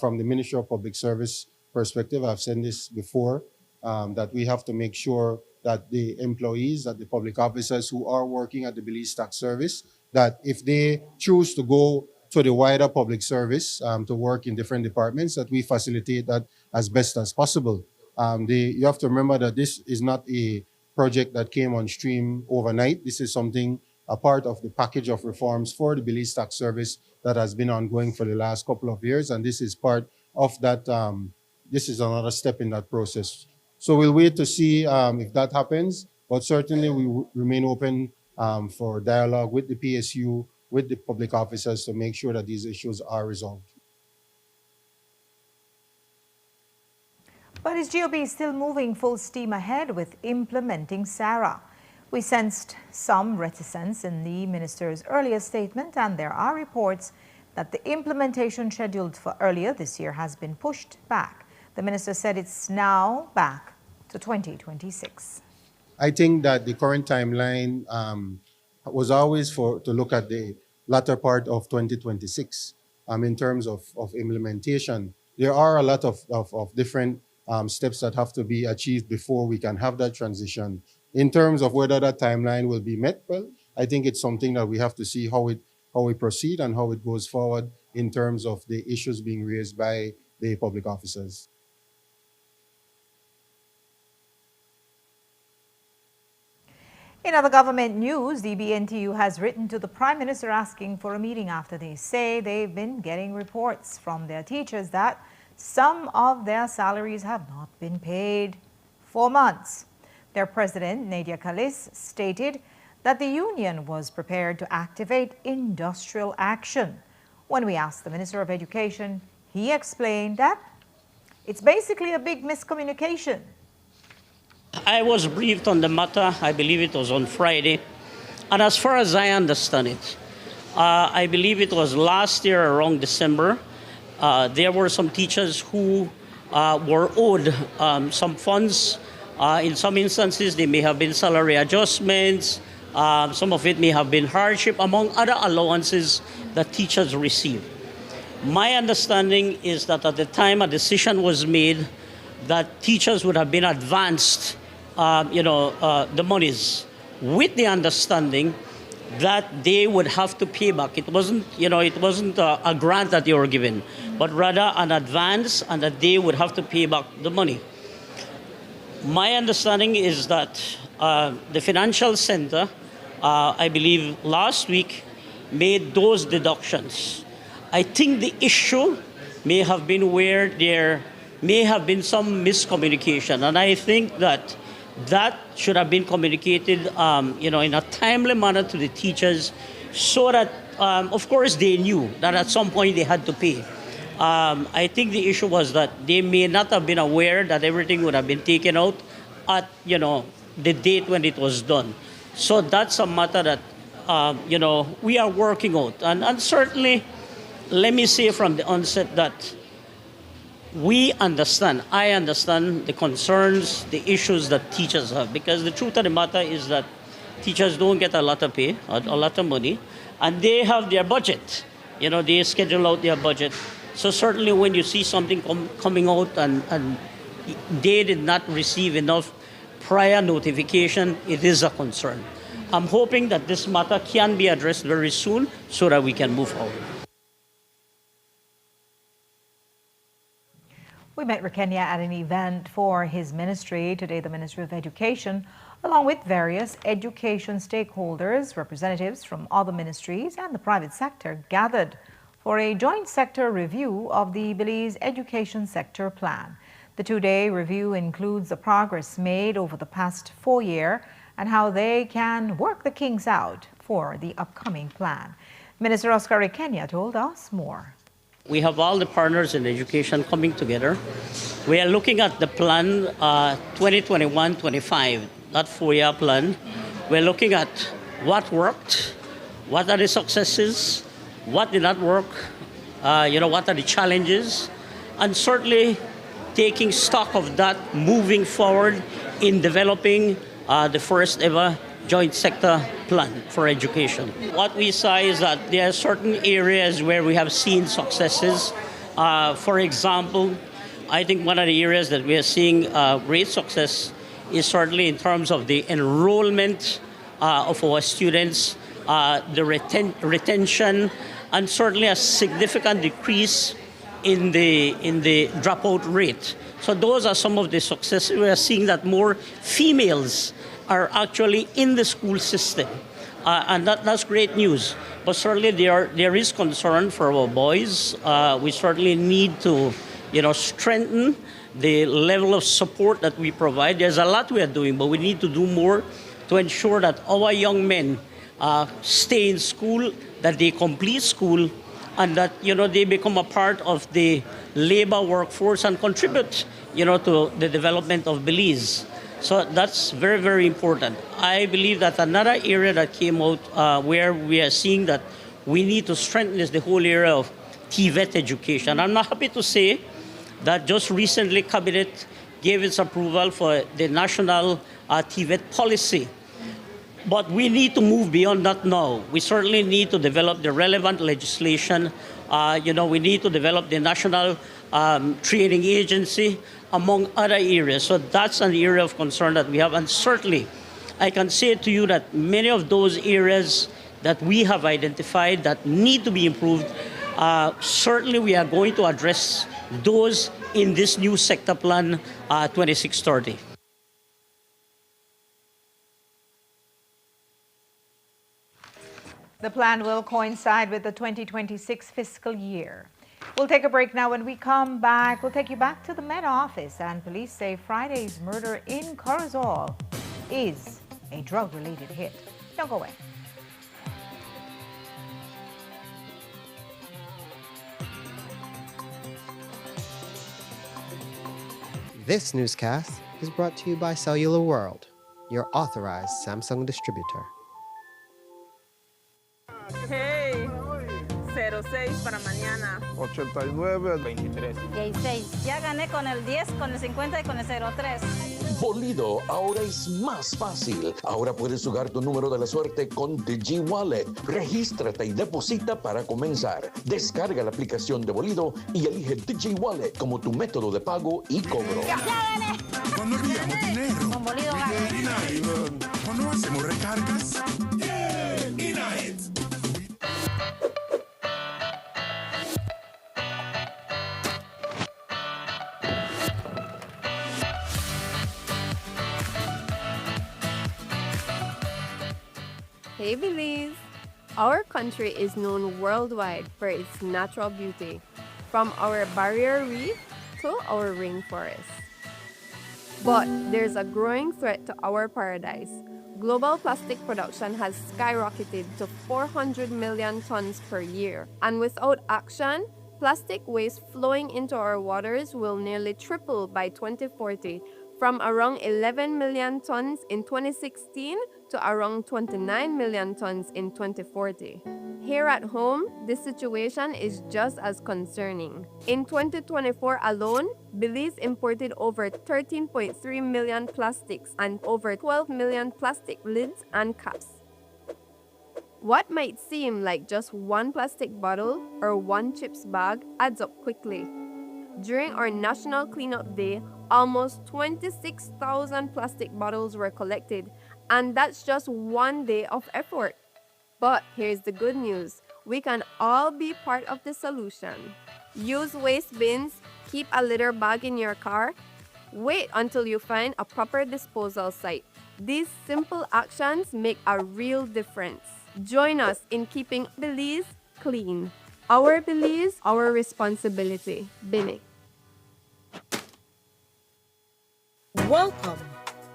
from the Ministry of Public Service perspective. I've said this before, that we have to make sure that the employees, that the public officers who are working at the Belize Tax Service, that if they choose to go to the wider public service to work in different departments, that we facilitate that as best as possible. You have to remember that this is not a project that came on stream overnight. This is something, a part of the package of reforms for the Belize Tax Service that has been ongoing for the last couple of years, and this is part of that. This is another step in that process. So we'll wait to see if that happens, but certainly we remain open for dialogue with the PSU, with the public officers to make sure that these issues are resolved. But is GOB still moving full steam ahead with implementing SARA? We sensed some reticence in the minister's earlier statement, and there are reports that the implementation scheduled for earlier this year has been pushed back. The minister said it's now back to 2026. I think that the current timeline was always to look at the latter part of 2026 in terms of implementation. There are a lot of different steps that have to be achieved before we can have that transition. In terms of whether that timeline will be met, well, I think it's something that we have to see how we proceed and how it goes forward in terms of the issues being raised by the public officers. In other government news, the BNTU has written to the Prime Minister asking for a meeting after they say they've been getting reports from their teachers that some of their salaries have not been paid for months. Their president, Nadia Khalis, stated that the union was prepared to activate industrial action. When we asked the Minister of Education, he explained that it's basically a big miscommunication. I was briefed on the matter, I believe it was on Friday, and as far as I understand it, I believe it was last year around December, there were some teachers who were owed some funds. In some instances, they may have been salary adjustments, some of it may have been hardship, among other allowances that teachers receive. My understanding is that at the time a decision was made that teachers would have been advanced, the monies, with the understanding that they would have to pay back. It wasn't a grant that they were given, but rather an advance, and that they would have to pay back the money. My understanding is that the financial center, I believe last week, made those deductions. I think the issue may have been where there may have been some miscommunication, and I think that should have been communicated, in a timely manner to the teachers, so that, of course, they knew that at some point they had to pay. I think the issue was that they may not have been aware that everything would have been taken out at, the date when it was done. So that's a matter that, we are working out. And certainly, let me say from the onset that I understand the concerns, the issues that teachers have, because the truth of the matter is that teachers don't get a lot of pay, a lot of money, and they have their budget. They schedule out their budget. So certainly when you see something coming out and they did not receive enough prior notification, it is a concern. I'm hoping that this matter can be addressed very soon so that we can move forward. We met Rikenya at an event for his ministry. Today, the Ministry of Education, along with various education stakeholders, representatives from other ministries and the private sector, gathered for a joint sector review of the Belize Education Sector Plan. The two-day review includes the progress made over the past 4 years and how they can work the kinks out for the upcoming plan. Minister Oscar Rikenya told us more. We have all the partners in education coming together. We are looking at the plan 2021-25, that 4-year plan. We're looking at what worked, what are the successes, what did not work, what are the challenges, and certainly taking stock of that moving forward in developing the first ever joint sector plan for education. What we saw is that there are certain areas where we have seen successes. For example, I think one of the areas that we are seeing great success is certainly in terms of the enrollment of our students, the retention, and certainly a significant decrease in the dropout rate. So those are some of the successes. We are seeing that more females are actually in the school system, and that's great news. But certainly there is concern for our boys. We certainly need to, strengthen the level of support that we provide. There's a lot we are doing, but we need to do more to ensure that our young men stay in school, that they complete school, and that they become a part of the labor workforce and contribute to the development of Belize. So that's very, very important. I believe that another area that came out where we are seeing that we need to strengthen is the whole area of TVET education. I'm not happy to say that just recently Cabinet gave its approval for the national TVET policy. But we need to move beyond that now. We certainly need to develop the relevant legislation. We need to develop the national training agency, among other areas. So that's an area of concern that we have. And certainly, I can say to you that many of those areas that we have identified that need to be improved, certainly we are going to address those in this new sector plan 2630. The plan will coincide with the 2026 fiscal year. We'll take a break now. When we come back, we'll take you back to the Met Office, and police say Friday's murder in Corozal is a drug-related hit. Don't go away. This newscast is brought to you by Cellular World, your authorized Samsung distributor. Hey, 06 para mañana. 89, 23. 16. Ya gané con el 10, con el 50 y con el 03. Bolido ahora es más fácil. Ahora puedes jugar tu número de la suerte con Digi Wallet. Regístrate y deposita para comenzar. Descarga la aplicación de Bolido y elige Digi Wallet como tu método de pago y cobro. ¡Ya gané! Cuando enviamos dinero. Con Bolido gané. Cuando hacemos recargas. Inait. Hey Belize! Our country is known worldwide for its natural beauty, from our barrier reef to our rainforest. But there's a growing threat to our paradise. Global plastic production has skyrocketed to 400 million tons per year, and without action, plastic waste flowing into our waters will nearly triple by 2040, from around 11 million tons in 2016 to around 29 million tons in 2040. Here at home, the situation is just as concerning. In 2024 alone, Belize imported over 13.3 million plastics and over 12 million plastic lids and caps. What might seem like just one plastic bottle or one chips bag adds up quickly. During our National Cleanup Day, almost 26,000 plastic bottles were collected, and that's just one day of effort. But here's the good news. We can all be part of the solution. Use waste bins, keep a litter bag in your car, wait until you find a proper disposal site. These simple actions make a real difference. Join us in keeping Belize clean. Our Belize, our responsibility. Binic. Welcome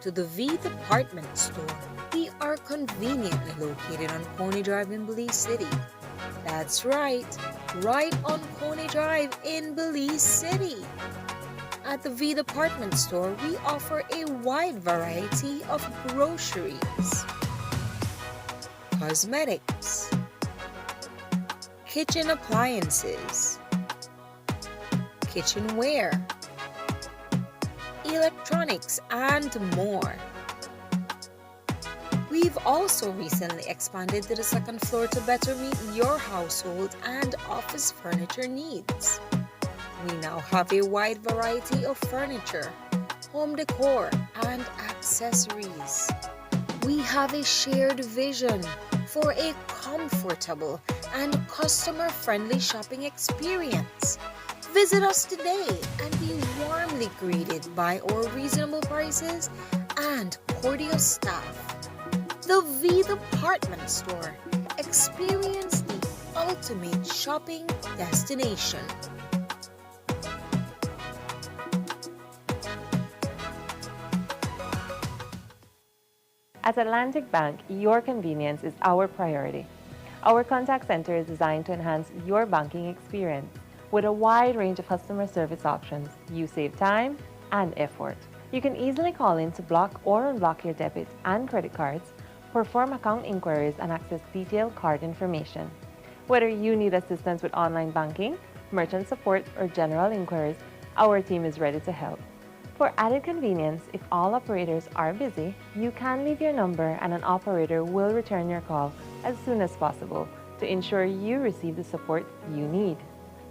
to the V Department Store. We are conveniently located on Coney Drive in Belize City. That's right on Coney Drive in Belize City. At the V Department Store, we offer a wide variety of groceries, cosmetics, kitchen appliances, kitchenware, electronics, and more. We've also recently expanded to the second floor to better meet your household and office furniture needs. We now have a wide variety of furniture, home decor, and accessories. We have a shared vision for a comfortable and customer-friendly shopping experience. Visit us today and be warmly greeted by our reasonable prices and cordial staff. The V Department Store. Experience the ultimate shopping destination. At Atlantic Bank, your convenience is our priority. Our contact center is designed to enhance your banking experience. With a wide range of customer service options, you save time and effort. You can easily call in to block or unblock your debit and credit cards, perform account inquiries, and access detailed card information. Whether you need assistance with online banking, merchant support, or general inquiries, our team is ready to help. For added convenience, if all operators are busy, you can leave your number and an operator will return your call as soon as possible to ensure you receive the support you need.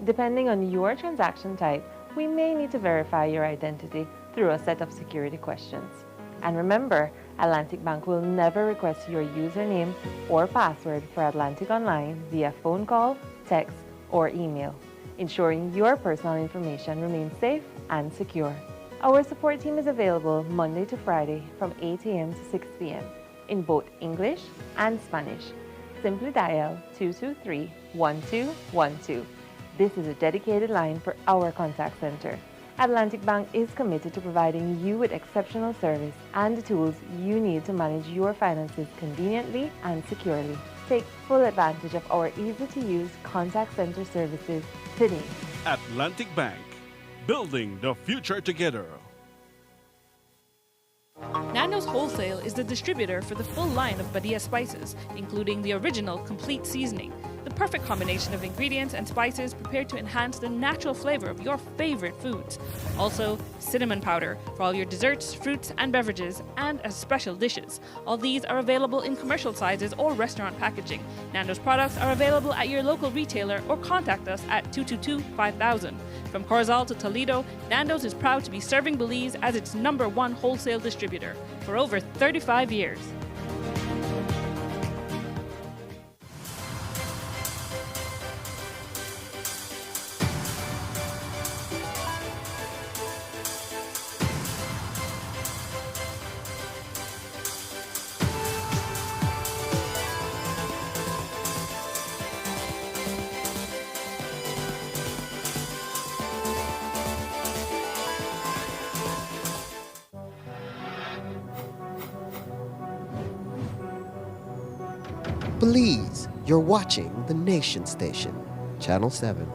Depending on your transaction type, we may need to verify your identity through a set of security questions. And remember, Atlantic Bank will never request your username or password for Atlantic Online via phone call, text, or email, ensuring your personal information remains safe and secure. Our support team is available Monday to Friday from 8 a.m. to 6 p.m. in both English and Spanish. Simply dial 223-1212. This is a dedicated line for our contact center. Atlantic Bank is committed to providing you with exceptional service and the tools you need to manage your finances conveniently and securely. Take full advantage of our easy-to-use contact center services today. Atlantic Bank, building the future together. Nando's Wholesale is the distributor for the full line of Badia spices, including the original complete seasoning, the perfect combination of ingredients and spices prepared to enhance the natural flavor of your favorite foods. Also, cinnamon powder for all your desserts, fruits, and beverages, and as special dishes. All these are available in commercial sizes or restaurant packaging. Nando's products are available at your local retailer or contact us at 222-5000. From Corozal to Toledo, Nando's is proud to be serving Belize as its #1 wholesale distributor for over 35 years. Belize, you're watching the Nation Station, Channel 7.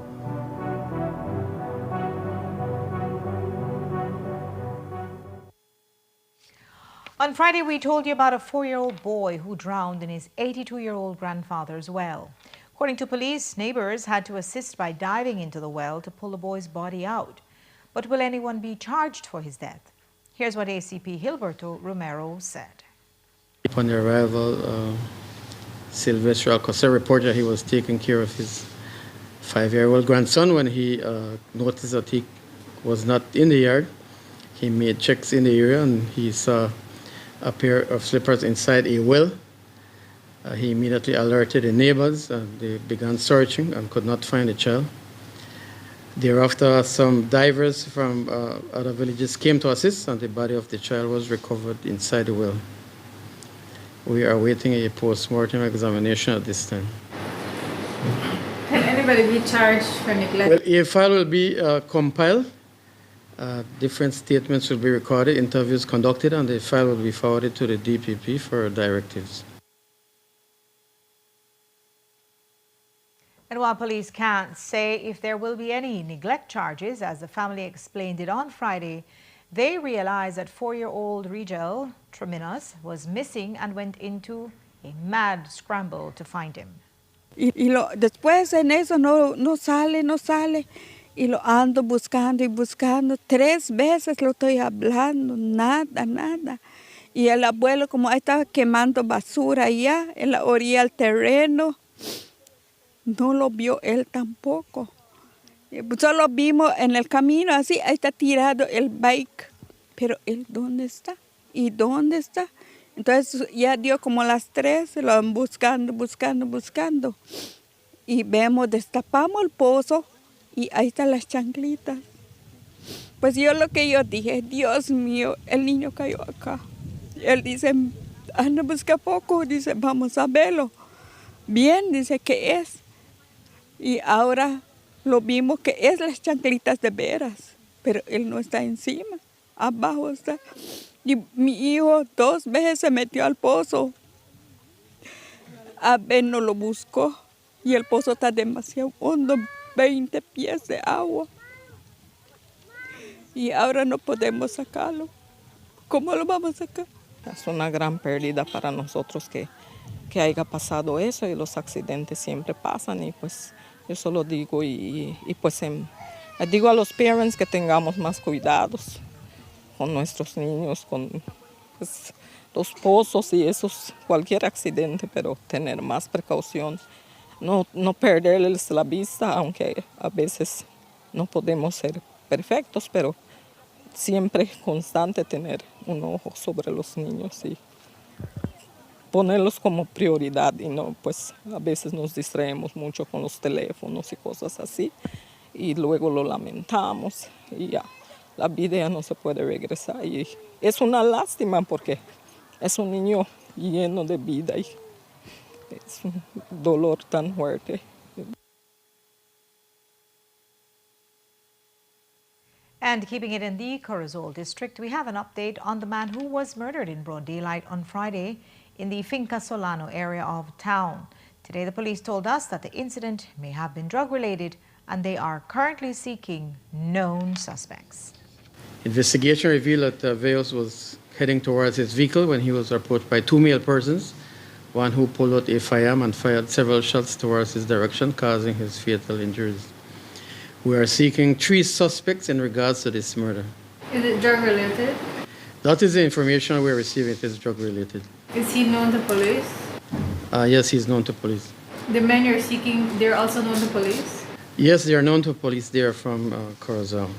On Friday, we told you about a 4-year-old boy who drowned in his 82-year-old grandfather's well. According to police, neighbors had to assist by diving into the well to pull the boy's body out. But will anyone be charged for his death? Here's what ACP Gilberto Romero said. Upon the arrival, Sylvester Alcocer reported he was taking care of his 5-year-old grandson. When he noticed that he was not in the yard, he made checks in the area and he saw a pair of slippers inside a well. He immediately alerted the neighbors and they began searching and could not find the child. Thereafter, some divers from other villages came to assist and the body of the child was recovered inside the well. We are awaiting a post-mortem examination at this time. Can anybody be charged for neglect? Well, a file will be compiled. Different statements will be recorded, interviews conducted, and the file will be forwarded to the DPP for directives. And while police can't say if there will be any neglect charges, as the family explained it on Friday, they realized that 4-year-old Rigel Treminas was missing and went into a mad scramble to find him. Después en eso no sale. Y lo ando buscando y buscando. 3 veces lo estoy hablando, nada. Y el abuelo, como estaba quemando basura allá en la orilla del terreno, no lo vio él tampoco. Solo vimos en el camino, así, ahí está tirado el bike. Pero él, ¿dónde está? ¿Y dónde está? Entonces ya dio como las 3, lo van buscando. Y vemos, destapamos el pozo y ahí están las chanclitas. Pues lo que yo dije, Dios mío, el niño cayó acá. Él dice, anda, busca poco, dice, vamos a verlo. Bien, dice, ¿qué es? Y ahora lo vimos que es las chanclitas de veras, pero él no está encima, abajo está. Y mi hijo 2 veces se metió al pozo. A ver, no lo buscó y el pozo está demasiado hondo, 20 pies de agua. Y ahora no podemos sacarlo. ¿Cómo lo vamos a sacar? Es una gran pérdida para nosotros que haya pasado eso, y los accidentes siempre pasan, y pues yo solo digo digo a los parents que tengamos más cuidados con nuestros niños, con pues, los pozos y esos, cualquier accidente, pero tener más precaución, no perderles la vista, aunque a veces no podemos ser perfectos, pero siempre constante tener un ojo sobre los niños y ponerlos como prioridad, y no, pues a veces nos distraemos mucho con los teléfonos y cosas así, y luego lo lamentamos y ya, la vida ya no se puede regresar, y es una lástima porque es un niño lleno de vida y es un dolor tan fuerte. And keeping it in the Corozal district, we have an update on the man who was murdered in broad daylight on Friday in the Finca Solano area of town. Today, the police told us that the incident may have been drug-related and they are currently seeking known suspects. Investigation revealed that Veos was heading towards his vehicle when he was approached by 2 male persons, one who pulled out a firearm and fired several shots towards his direction, causing his fatal injuries. We are seeking 3 suspects in regards to this murder. Is it drug-related? That is the information we're receiving. It is drug-related. Is he known to police? Yes, he's known to police. The men you're seeking, they're also known to police? Yes, they are known to police. They are from Corozal.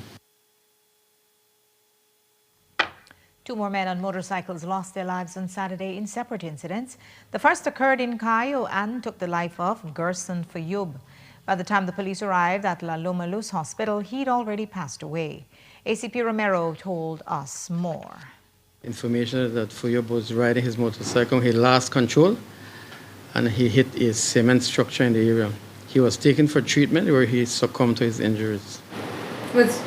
2 more men on motorcycles lost their lives on Saturday in separate incidents. The first occurred in Cayo and took the life of Gerson Fayub. By the time the police arrived at La Loma Luz Hospital, he'd already passed away. ACP Romero told us more. Information that Fayub was riding his motorcycle. He lost control and he hit a cement structure in the area. He was taken for treatment where he succumbed to his injuries. Is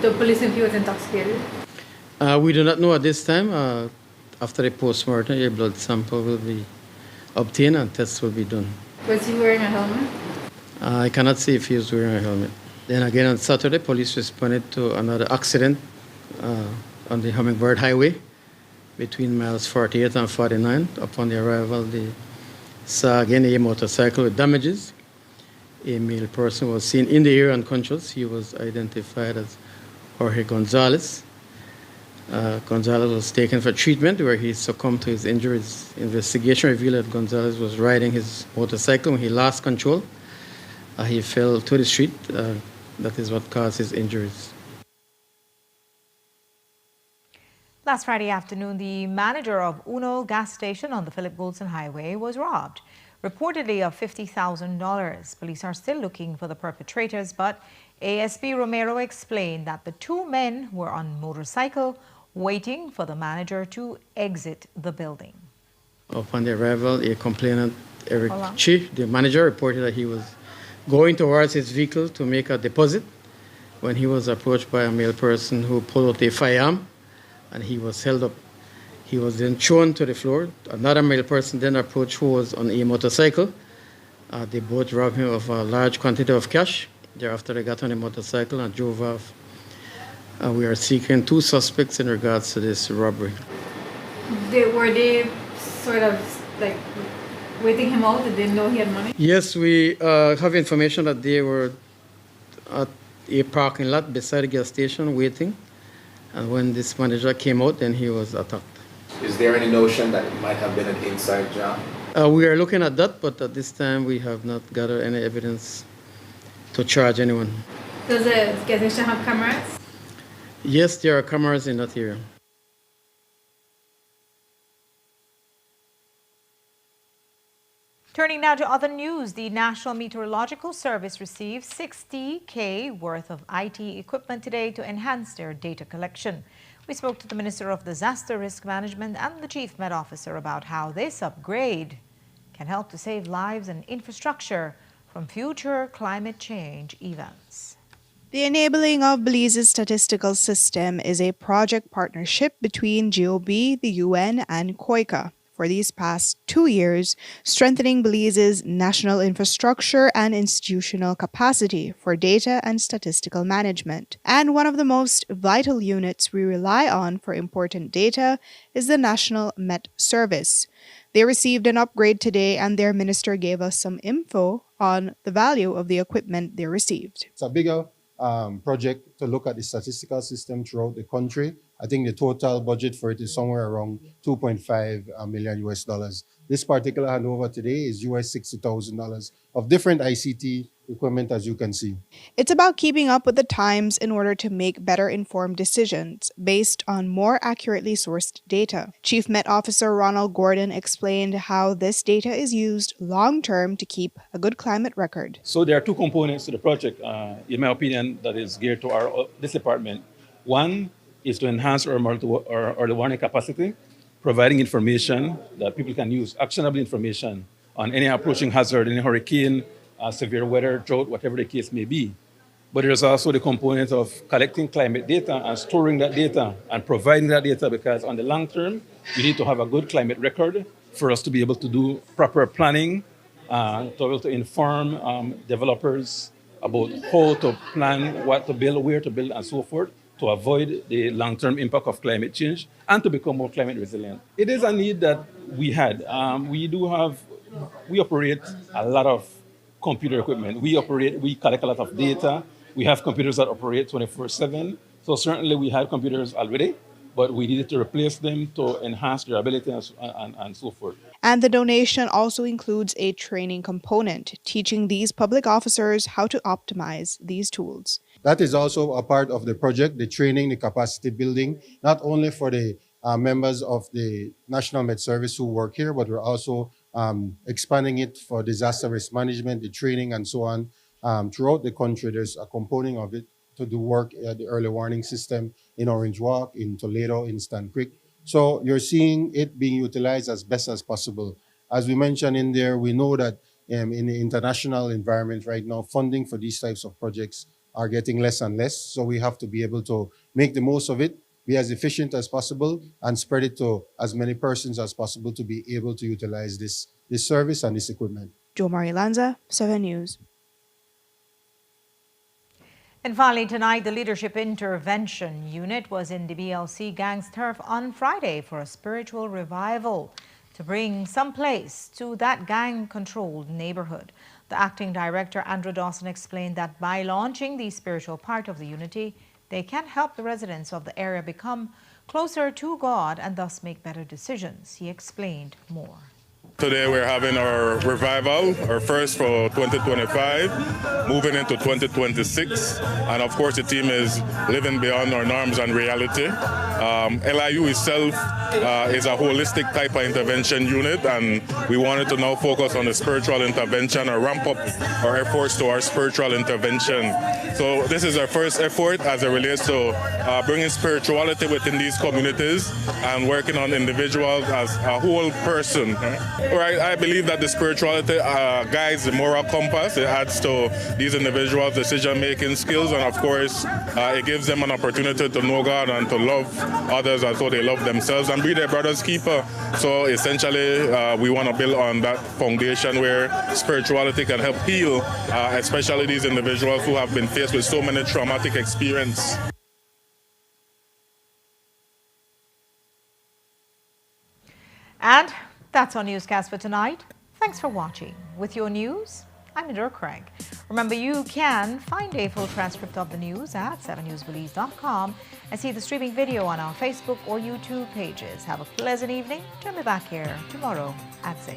the police think he was intoxicated? We do not know at this time. After the post-mortem, a blood sample will be obtained and tests will be done. Was he wearing a helmet? I cannot say if he was wearing a helmet. Then again on Saturday, police responded to another accident on the Hummingbird Highway between miles 48 and 49. Upon the arrival, they saw again a motorcycle with damages. A male person was seen in the area unconscious. He was identified as Jorge Gonzalez. Gonzalez was taken for treatment where he succumbed to his injuries. Investigation revealed that Gonzalez was riding his motorcycle when he lost control. He fell to the street. That is what caused his injuries. Last Friday afternoon, the manager of Uno gas station on the Philip Goldson Highway was robbed, reportedly of $50,000. Police are still looking for the perpetrators, but ASP Romero explained that the 2 men were on motorcycle waiting for the manager to exit the building. Upon the arrival, a complainant, Eric Chi, the manager, reported that he was going towards his vehicle to make a deposit when he was approached by a male person who pulled out a firearm and he was held up. He was then thrown to the floor. Another male person then approached who was on a motorcycle. They both robbed him of a large quantity of cash. Thereafter, they got on a motorcycle and drove off. We are seeking 2 suspects in regards to this robbery. Were they sort of like waiting him out? Did they know he had money? Yes, we have information that they were at a parking lot beside the gas station waiting. And when this manager came out, then he was attacked. Is there any notion that it might have been an inside job? We are looking at that, but at this time we have not gathered any evidence to charge anyone. Does the gas station have cameras? Yes, there are cameras in that area. Turning now to other news, the National Meteorological Service received $60K worth of IT equipment today to enhance their data collection. We spoke to the Minister of Disaster Risk Management and the Chief Met Officer about how this upgrade can help to save lives and infrastructure from future climate change events. The enabling of Belize's statistical system is a project partnership between GOB, the UN, and COICA for these past 2 years, strengthening Belize's national infrastructure and institutional capacity for data and statistical management. And one of the most vital units we rely on for important data is the National Met Service. They received an upgrade today, and their minister gave us some info on the value of the equipment they received. It's a bigger project to look at the statistical system throughout the country. I think the total budget for it is somewhere around 2.5 million US dollars. This particular handover today is US $60,000 of different ICT equipment, as you can see. It's about keeping up with the times in order to make better informed decisions based on more accurately sourced data. Chief Met Officer Ronald Gordon explained how this data is used long-term to keep a good climate record. So there are two components to the project, in my opinion, that is geared to this department. One is to enhance our early warning capacity, providing information that people can use, actionable information on any approaching hazard, any hurricane, severe weather, drought, whatever the case may be. But there's also the component of collecting climate data and storing that data and providing that data, because on the long term, you need to have a good climate record for us to be able to do proper planning, to be able to inform developers about how to plan, what to build, where to build, and so forth, to avoid the long-term impact of climate change and to become more climate resilient. It is a need that we had. We operate a lot of computer equipment. We collect a lot of data. We have computers that operate 24/7. So certainly we had computers already, but we needed to replace them to enhance their ability and so forth. And the donation also includes a training component, teaching these public officers how to optimize these tools. That is also a part of the project, the training, the capacity building, not only for the members of the National Med Service who work here, but we're also expanding it for disaster risk management, the training and so on. Throughout the country, there's a component of it to do work at the early warning system in Orange Walk, in Toledo, in Stan Creek. So you're seeing it being utilized as best as possible. As we mentioned in there, we know that in the international environment right now, funding for these types of projects are getting less and less. So we have to be able to make the most of it, be as efficient as possible, and spread it to as many persons as possible to be able to utilize this service and this equipment. Jo Marie Lanza, 7 News. And finally tonight, the Leadership Intervention Unit was in the BLC Gang's turf on Friday for a spiritual revival to bring some place to that gang-controlled neighborhood. The acting director, Andrew Dawson, explained that by launching the spiritual part of the unity, they can help the residents of the area become closer to God and thus make better decisions. He explained more. Today we're having our revival, our first for 2025, moving into 2026. And of course the team is living beyond our norms and reality. LIU itself is a holistic type of intervention unit, and we wanted to now focus on the spiritual intervention or ramp up our efforts to our spiritual intervention. So this is our first effort as it relates to bringing spirituality within these communities and working on individuals as a whole person. Right, I believe that the spirituality guides the moral compass. It adds to these individuals' decision-making skills, and of course, it gives them an opportunity to know God and to love others as though they love themselves and be their brother's keeper. So essentially, we want to build on that foundation where spirituality can help heal, especially these individuals who have been faced with so many traumatic experiences. And that's our newscast for tonight. Thanks for watching. With your news, I'm Nadur Craig. Remember, you can find a full transcript of the news at 7newsbelize.com and see the streaming video on our Facebook or YouTube pages. Have a pleasant evening. Join me back here tomorrow at 6.